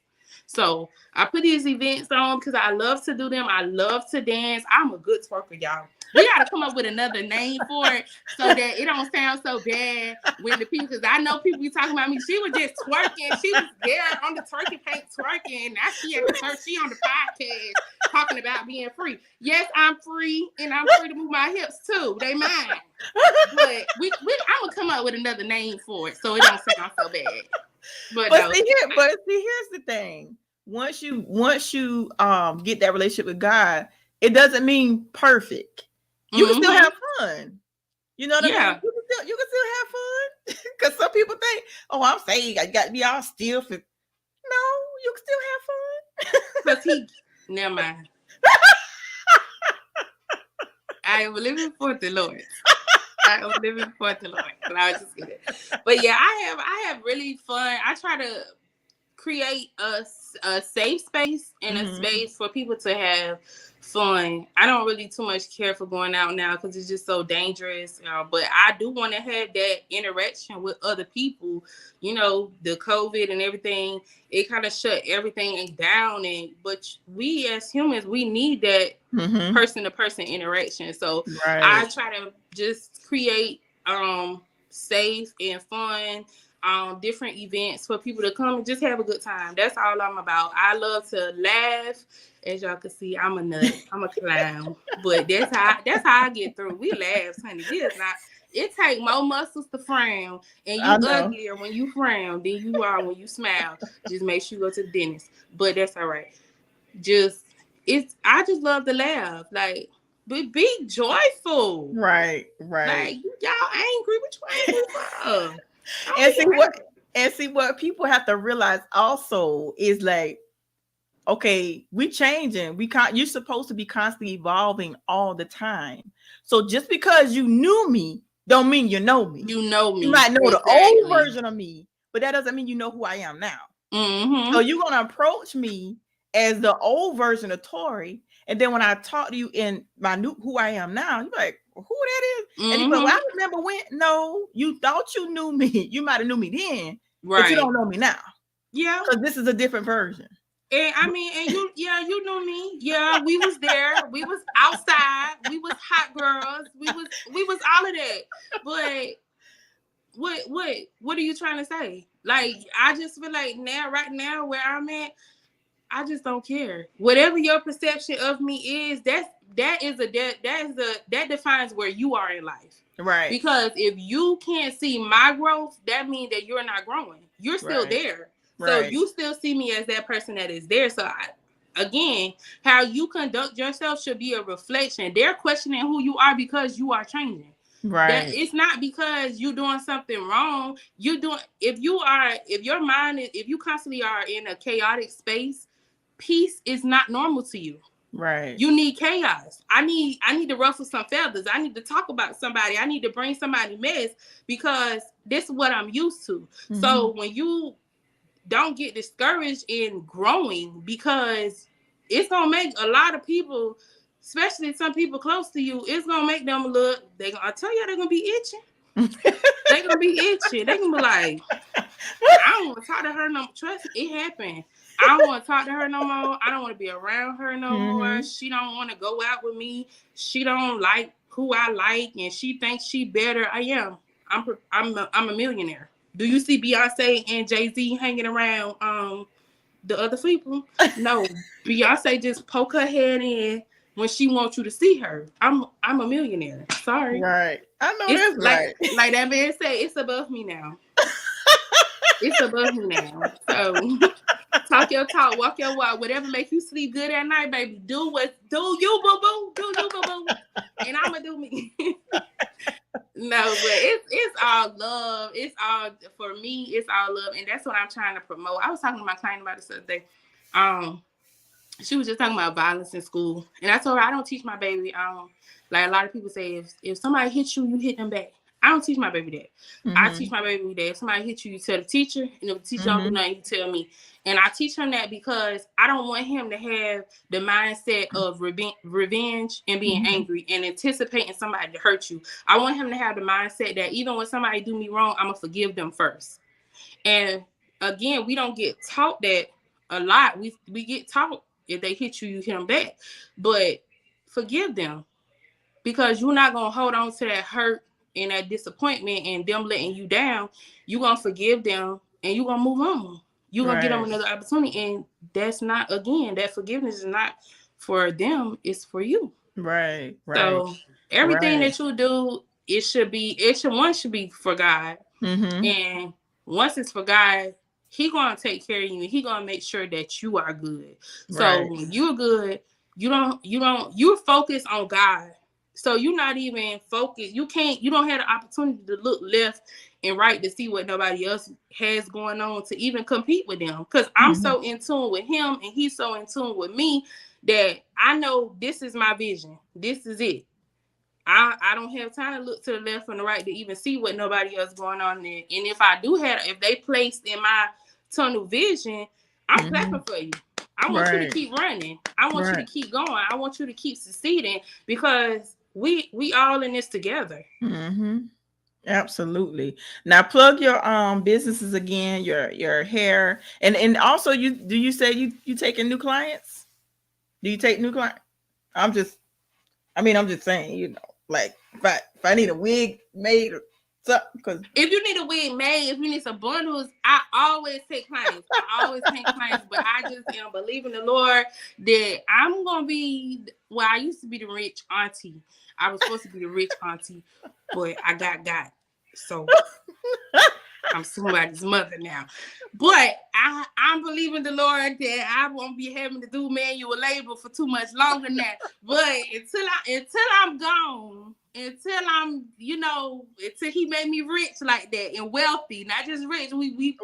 So I put these events on because I love to do them. I love to dance. I'm a good twerker, y'all. We got to come up with another name for it so that it don't sound so bad when the people, because I know people be talking about me. She was just twerking. She was there on the turkey paint twerking. Now she at the church. She on the podcast talking about being free. Yes, I'm free, and I'm free to move my hips too. They mine. But I'm going to come up with another name for it so it don't sound so bad. But see, here's the thing. Once you get that relationship with God, it doesn't mean perfect. You can still have fun. You know what I mean? You can still have fun. Because some people think, oh, I'm saved, I got to be all stiff. No, you can still have fun. Never mind. I am living for the Lord. I am living for the Lord. But I was just kidding. But yeah, I have really fun. I try to create a safe space and a space for people to have fun. I don't really too much care for going out now because it's just so dangerous. But I do want to have that interaction with other people. The COVID and everything, it kind of shut everything down. But we as humans, we need that person-to-person interaction. So I try to just create safe and fun different events for people to come and just have a good time. That's all I'm about. I love to laugh. As y'all can see, I'm a nut. I'm a clown. But that's how I get through. We laugh, honey. It takes more muscles to frown, and you uglier when you frown than you are when you smile. Just make sure you go to the dentist. But that's all right. I just love to laugh. Like, But be joyful. Right. Like, y'all angry. What you angry for? And see what people have to realize also is like, okay, we changing. You're supposed to be constantly evolving all the time. So just because you knew me, don't mean you know me. You know me. You might know the old version of me, but that doesn't mean you know who I am now. Mm-hmm. So you're gonna approach me as the old version of Tori, and then when I talk to you in my new who I am now, you're like, who that is? Mm-hmm. And you go, well, I remember when. No, you thought you knew me. You might have knew me then, but you don't know me now. Yeah, because this is a different version. And I mean, and you knew me. Yeah, we was there. We was outside. We was hot girls. We was all of that. But what are you trying to say? Like, I just feel like right now, where I'm at, I just don't care. Whatever your perception of me is, that defines where you are in life. Right. Because if you can't see my growth, that means that you're not growing. You're still there. So you still see me as that person that is there. So again, how you conduct yourself should be a reflection. They're questioning who you are because you are changing. Right. That it's not because you're doing something wrong. If you constantly are in a chaotic space, peace is not normal to you. Right. You need chaos. I need to ruffle some feathers. I need to talk about somebody. I need to bring somebody mess because this is what I'm used to. Mm-hmm. So when you don't get discouraged in growing, because it's gonna make a lot of people, especially some people close to you, it's gonna make them look. I tell you, they're gonna be itching. They're gonna be itching. They're gonna be like, I don't want to talk to her no more. Trust me, it happened. I don't want to talk to her no more. I don't want to be around her no more. She don't want to go out with me. She don't like who I like, and she thinks she better. I am. I'm a millionaire. Do you see Beyonce and Jay-Z hanging around the other people? No. Beyonce just poke her head in when she wants you to see her. I'm a millionaire. Sorry. Right. I know that's right. Like that man said, it's above me now. It's above me now. So talk your talk, walk your walk, whatever make you sleep good at night, baby. Do you, boo-boo. Do you, boo-boo. And I'ma do me. No, but it's all love. It's all, for me, it's all love. And that's what I'm trying to promote. I was talking to my client about this other day. She was just talking about violence in school. And I told her I don't teach my baby. Like a lot of people say, if somebody hits you, you hit them back. I don't teach my baby that. Mm-hmm. I teach my baby that if somebody hits you, you tell the teacher. And if the teacher don't do nothing, you tell me. And I teach him that because I don't want him to have the mindset of revenge and being angry and anticipating somebody to hurt you. I want him to have the mindset that even when somebody do me wrong, I'm going to forgive them first. And again, we don't get taught that a lot. We get taught if they hit you, you hit them back. But forgive them, because you're not going to hold on to that hurt and that disappointment and them letting you down. You're going to forgive them and you're going to move on. You're going to get them another opportunity. And that's not, again, that forgiveness is not for them. It's for you. Right. So everything that you do, should be for God. Mm-hmm. And once it's for God, He going to take care of you. And He going to make sure that you are good. So when you're good, you're focused on God. So you're not even focused. You don't have the opportunity to look left and right to see what nobody else has going on to even compete with them. Because I'm so in tune with Him and He's so in tune with me that I know this is my vision. This is it. I don't have time to look to the left and the right to even see what nobody else going on there. And if they placed in my tunnel vision, I'm clapping for you. I want you to keep running. I want you to keep going. I want you to keep succeeding, because we all in this together. Mm-hmm. Absolutely. Now plug your businesses again, your hair, and also you say you taking new clients? Do you take new clients? I'm just saying, like if I need a wig made or something, because if you need a wig made, if you need some bundles, I always take clients. But I just am believing the Lord that I'm gonna be. Well, I used to be the rich auntie. I was supposed to be the rich auntie, but I got. So I'm somebody's mother now. But I'm believing the Lord that I won't be having to do manual labor for too much longer now. But until I'm gone, until I'm, until he made me rich like that and wealthy, not just rich. We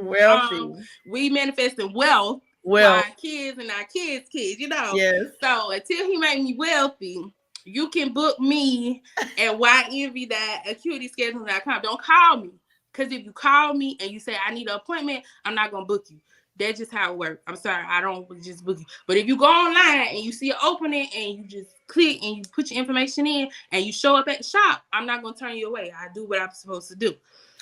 manifesting wealth for our kids and our kids' kids, Yes. So until he made me wealthy, you can book me at ynv.acuityscheduling.com. Don't call me. Because if you call me and you say, I need an appointment, I'm not going to book you. That's just how it works. I'm sorry. I don't just book you. But if you go online and you see an opening and you just click and you put your information in and you show up at the shop, I'm not going to turn you away. I do what I'm supposed to do.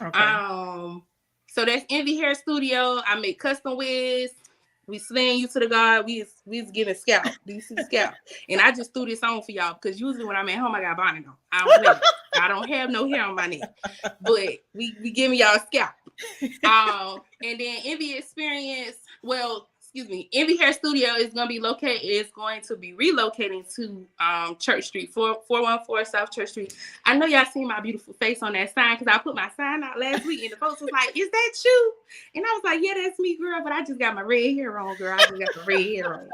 Okay. So that's Envy Hair Studio. I make custom wigs. We slaying you to the God. We is giving scalp. Do you see the scalp? And I just threw this on for y'all because usually when I'm at home, I got bonnet on. I don't have no hair on my neck. But we giving y'all scalp. And then Envy Experience, Envy Hair Studio is going to be relocating to Church Street, 414 South Church Street. I know y'all seen my beautiful face on that sign because I put my sign out last week and the folks was like, is that you? And I was like, yeah, that's me, girl, but I just got my red hair on, girl. I just got the red hair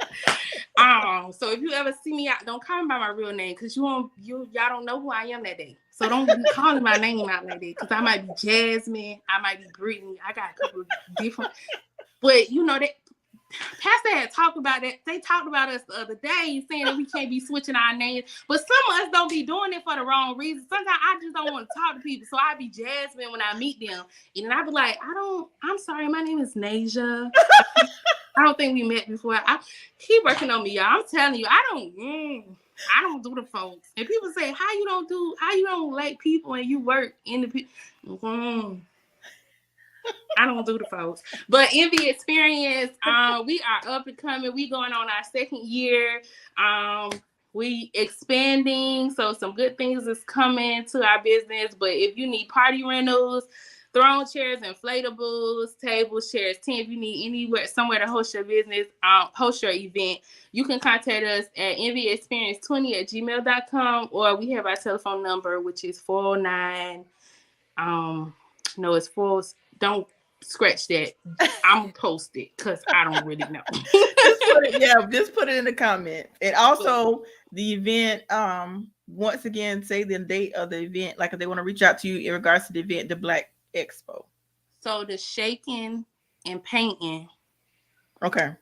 on. So if you ever see me out, don't call me by my real name because y'all don't know who I am that day. So don't be calling my name out like that because I might be Jasmine, I might be Brittany. I got a couple of different, but that Pastor had talked about that. They talked about us the other day, saying that we can't be switching our names. But some of us don't be doing it for the wrong reason. Sometimes I just don't want to talk to people. So I be Jasmine when I meet them. And I be like, I'm sorry, my name is Naja. I don't think we met before. He working on me, y'all. I'm telling you, I don't do the folks. And people say, how you don't like people and you work in the people. I don't do the folks. But Envy Experience, we are up and coming. We going on our second year. We expanding. So some good things is coming to our business. But if you need party rentals, throne chairs, inflatables, tables, chairs, tent, if you need somewhere to host your business, host your event, you can contact us at envyexperience20@gmail.com, or we have our telephone number, which is 409. It's 4. Don't scratch that. I'm gonna post it because I don't really know. just put it in the comment. And also the event, once again, say the date of the event, like if they want to reach out to you in regards to the event, the Black Expo. So the shaking and painting. Okay.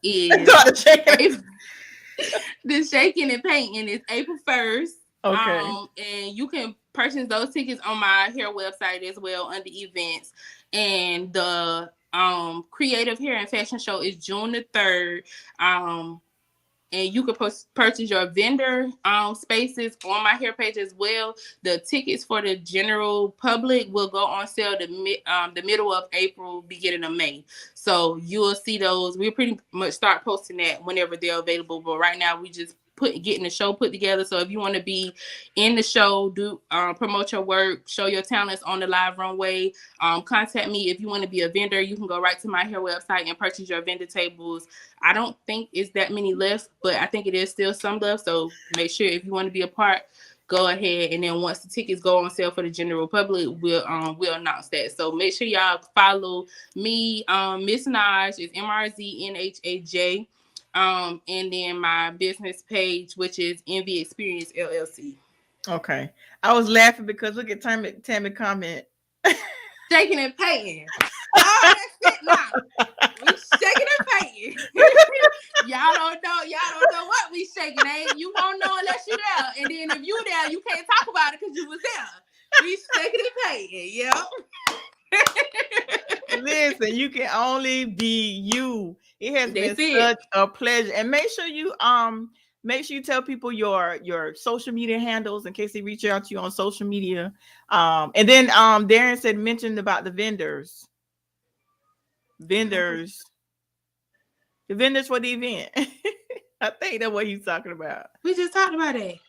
The shaking and painting is April 1st. Okay. And you can purchase those tickets on my hair website as well under events. And the creative hair and fashion show is June the 3rd. And you can purchase your vendor spaces on my hair page as well. The tickets for the general public will go on sale the middle of April, beginning of May. So you will see those. We'll pretty much start posting that whenever they're available. But right now, we just getting the show put together. So if you want to be in the show, do promote your work, show your talents on the live runway, contact me. If you want to be a vendor, you can go right to my hair website and purchase your vendor tables. I don't think it's that many left, but I think it is still some left. So make sure if you want to be a part, go ahead. And then once the tickets go on sale for the general public, we'll announce that. So make sure y'all follow me. Mrz Nhaj is MRZ NHAJ. And then my business page, which is Envy Experience LLC. Okay. I was laughing because look at Tammy comment. Shaking and painting. Oh, that's it now. We shaking and painting. Y'all don't know what we shaking, ain't you won't know unless you there. And then if you there, you can't talk about it because you was there. We shaking and painting, yeah. Listen, you can only be you. It has been such a pleasure. And make sure you tell people your social media handles in case they reach out to you on social media. And then Darren mentioned about the vendors. The vendors for the event. I think that's what he's talking about. We just talked about it.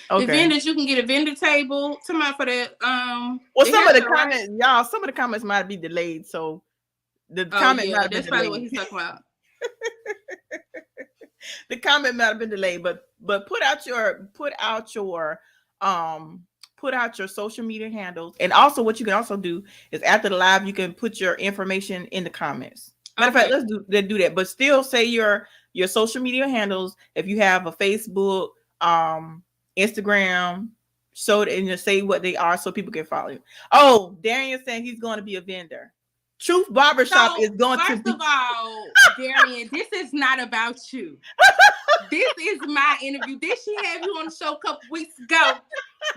Okay. The vendors, you can get a vendor table. Somebody for that. Well, some of the comments, y'all, some of the comments might be delayed. So the comment might have been delayed. That's probably what he's talking about. The comment might have been delayed, but put out your put out your social media handles. And also what you can also do is after the live, you can put your information in the comments. Matter of fact, let's do that. But still say your social media handles. If you have a Facebook, Instagram, and just say what they are so people can follow you. Oh, Darian saying he's going to be a vendor. Truth Barbershop is going to be. First of all, Darian, this is not about you. This is my interview. Did she have you on the show a couple weeks ago?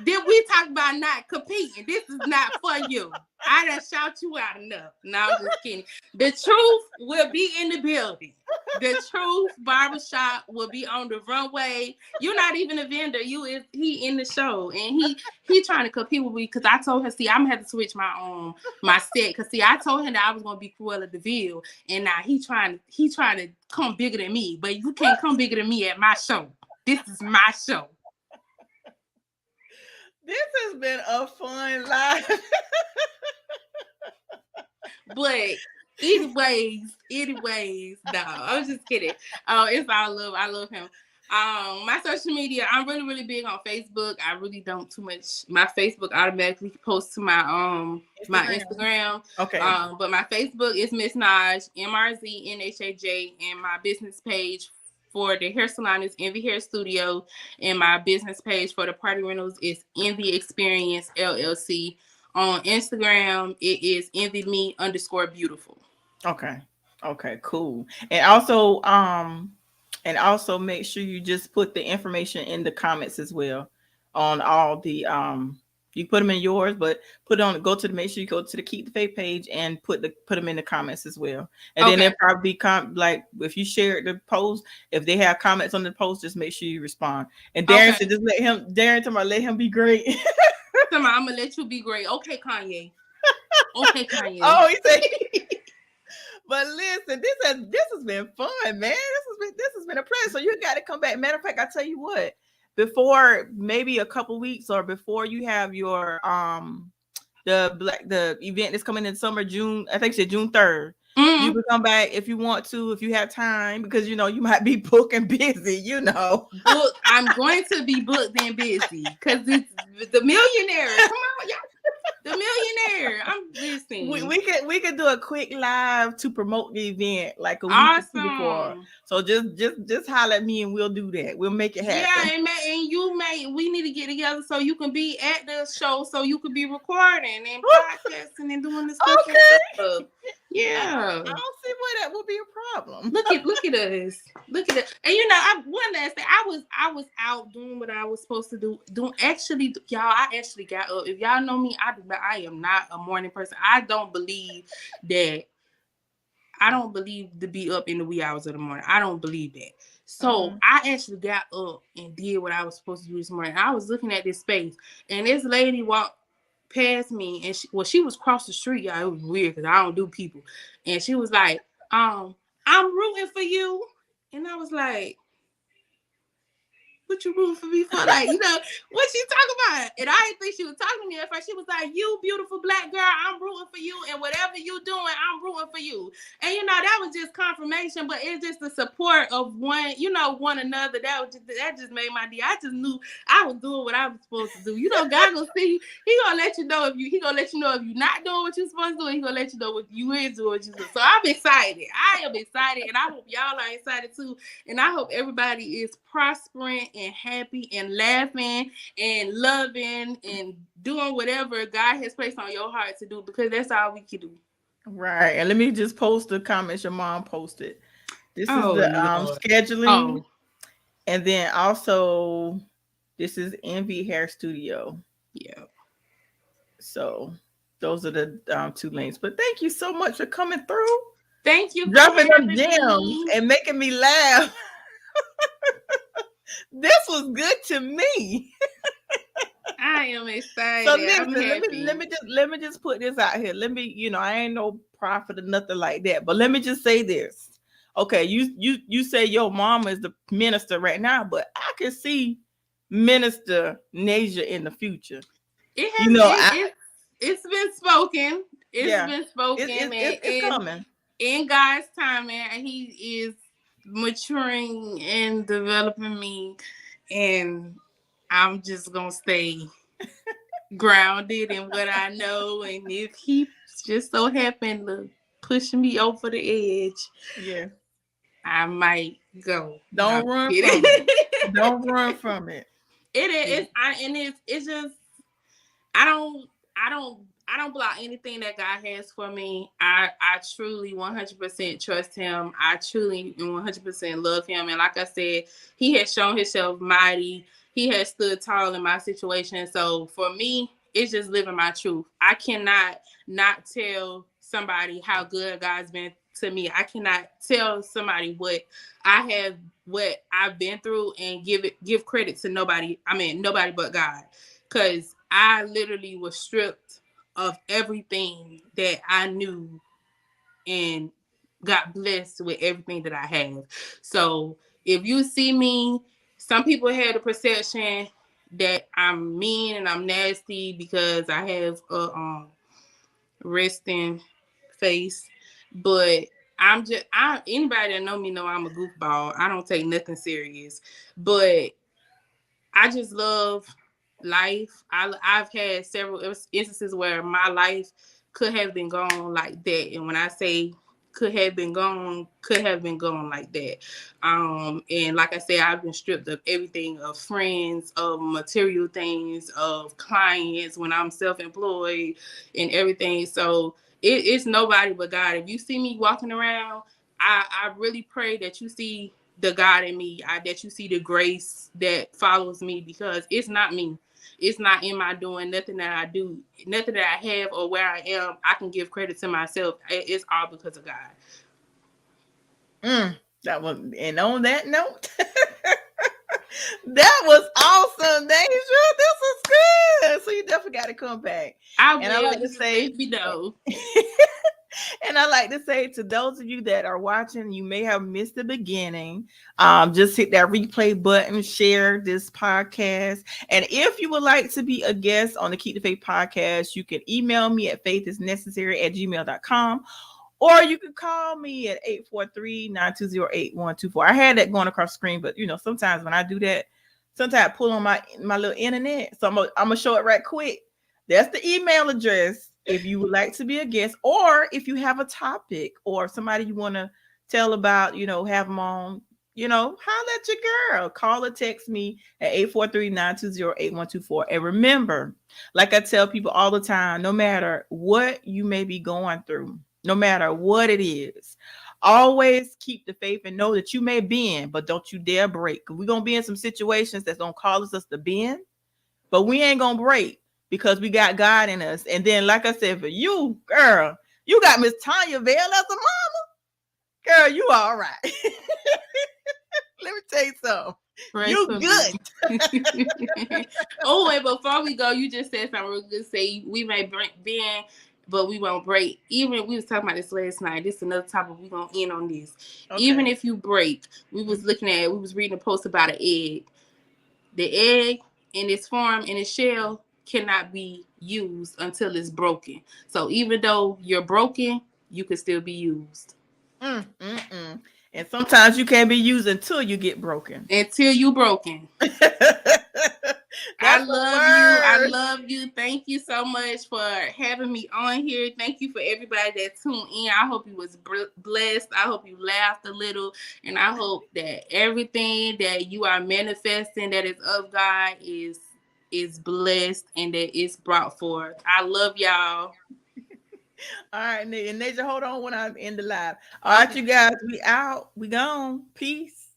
Did we talk about not competing? This is not for you. I done shout you out enough. No, I'm just kidding. The truth will be in the building. The Truth Barbershop will be on the runway. You're not even a vendor. He in the show, and he trying to compete with me because I told her, see, I'm gonna have to switch my set because see, I told him that I was gonna be Cruella DeVille, and now he trying to come bigger than me, but you can't come bigger than me at my show. This is my show. This has been a fun live. But anyways, no, I was just kidding. Oh, it's all love. I love him. My social media, I'm really, really big on Facebook. I really don't too much. My Facebook automatically posts to my my Instagram. Okay. But my Facebook is Mrz Nhaj, Mrz Nhaj, and my business page for the hair salon is Envy Hair Studio, and my business page for the party rentals is Envy Experience LLC. On Instagram, it is envyme_beautiful. Okay, cool. And also make sure you just put the information in the comments as well on all the you put them in yours, but make sure you go to the Keep the Faith page and put them in the comments as well. And then they'll probably be like if you share the post, if they have comments on the post, just make sure you respond. And Darren said just let him be great. I'm gonna let you be great. Okay, Kanye. Oh, he said. But listen, this has been fun, man. This has been a pleasure. So you got to come back. Matter of fact, I tell you what, before maybe a couple weeks or before you have your the event that's coming in summer, June, I think it's June 3rd. Mm-hmm. You can come back if you want to, if you have time, because you might be booked and busy, I'm going to be booked and busy because it's the millionaire. Come on, y'all. The millionaire. I'm listening. We could do a quick live to promote the event like a week or two before. So just holler at me and we'll do that. We'll make it happen. Yeah, we need to get together so you can be at the show, so you could be recording and podcasting and doing this stuff. Yeah. I don't see why that would be a problem. Look at us. Look at it. And one last thing. I was out doing what I was supposed to do. I actually got up. If y'all know me, I am not a morning person. I don't believe to be up in the wee hours of the morning. I don't believe that. So I actually got up and did what I was supposed to do this morning. I was looking at this space, and this lady walked past me, and she was across the street. Y'all, it was weird because I don't do people. And she was like, I'm rooting for you. And I was like, what you rooting for me for? Like, what she talking about? And I didn't think she was talking to me at first. She was like, you beautiful black girl, I'm rooting for you. And whatever you doing, I'm rooting for you. And, that was just confirmation, but it's just the support of one another. That just made my day. I just knew I was doing what I was supposed to do. God gonna see you. He gonna let you know if you're not doing what you're supposed to do. And he gonna let you know what you is doing what you do. So I'm excited. I am excited. And I hope y'all are excited too. And I hope everybody is prospering and happy and laughing and loving and doing whatever God has placed on your heart to do, because that's all we can do. Right. And let me just post the comments your mom posted. This is the scheduling. And then also this is Envy Hair Studio. Yeah. So those are the two links. But thank you so much for coming through. Thank you for dropping them gems and making me laugh. This was good to me. I am excited. So listen, let me just put this out here. Let me, I ain't no prophet or nothing like that, but let me just say this. Okay, you say your mama is the minister right now, but I can see Minister Nasia in the future. It has it's been spoken. It's been spoken. It's coming. In God's time, and He is maturing and developing me, and I'm just gonna stay grounded in what I know, and if he just so happened to push me over the edge, yeah, I might go. don't No, run from it. Don't run from it. It Yeah. is, it's just I don't block anything that God has for me. I truly 100% trust Him. I truly and 100% love Him. And like I said, He has shown Himself mighty. He has stood tall in my situation. So for me, it's just living my truth. I cannot not tell somebody how good God's been to me. I cannot tell somebody what I've been through and give credit to nobody. I mean, nobody but God. Because I literally was stripped of everything that I knew and got blessed with everything that I have. So if you see me, some people have the perception that I'm mean and I'm nasty because I have a resting face. But anybody that know me know I'm a goofball. I don't take nothing serious. But I just love life. I've had several instances where my life could have been gone like that, and when I say could have been gone like that. And like I said, I've been stripped of everything, of friends, of material things, of clients when I'm self-employed and everything. So it's nobody but God. If you see me walking around, I really pray that you see the God in me, that you see the grace that follows me, because it's not me. It's not in my doing. Nothing that I do, nothing that I have or where I am, I can give credit to myself. It's all because of God. That was, and on that note, that was awesome, Deja. This was good. So you definitely got to come back. I like to say, let me know. And I like to say to those of you that are watching, you may have missed the beginning. Just hit that replay button, share this podcast. And if you would like to be a guest on the Keep the Faith podcast, you can email me at faithisnecessary@gmail.com. Or you can call me at 843-920-8124. I had that going across the screen, but sometimes when I do that, sometimes I pull on my little internet. So I'm gonna show it right quick. That's the email address if you would like to be a guest, or if you have a topic or somebody you want to tell about, have them on, holla at your girl. Call or text me at 843-920-8124. And remember, like I tell people all the time, no matter what you may be going through, no matter what it is, always keep the faith and know that you may bend, but don't you dare break. We're going to be in some situations that's going to cause us to bend, but we ain't going to break because we got God in us. And then, like I said, for you, girl, you got Miss Tanya Vale as a mama. Girl, you all right. Let me tell you something. You good. Oh, and before we go, you just said something real good. Say we may bend, but we won't break. Even we was talking about this last night. This is another topic we're gonna end on this. Okay. Even if you break, we was reading a post about an egg. The egg in its form, in its shell, cannot be used until it's broken. So even though you're broken, you can still be used. And sometimes you can't be used until you get broken. Until you broken. I love you. Thank you so much for having me on here. Thank you for everybody that tuned in. I hope you was blessed. I hope you laughed a little. And I hope that everything that you are manifesting that is of God is blessed and that it's brought forth. I love y'all. All right, and Naja, hold on when I end the live. All right, you guys, we out. We gone. Peace.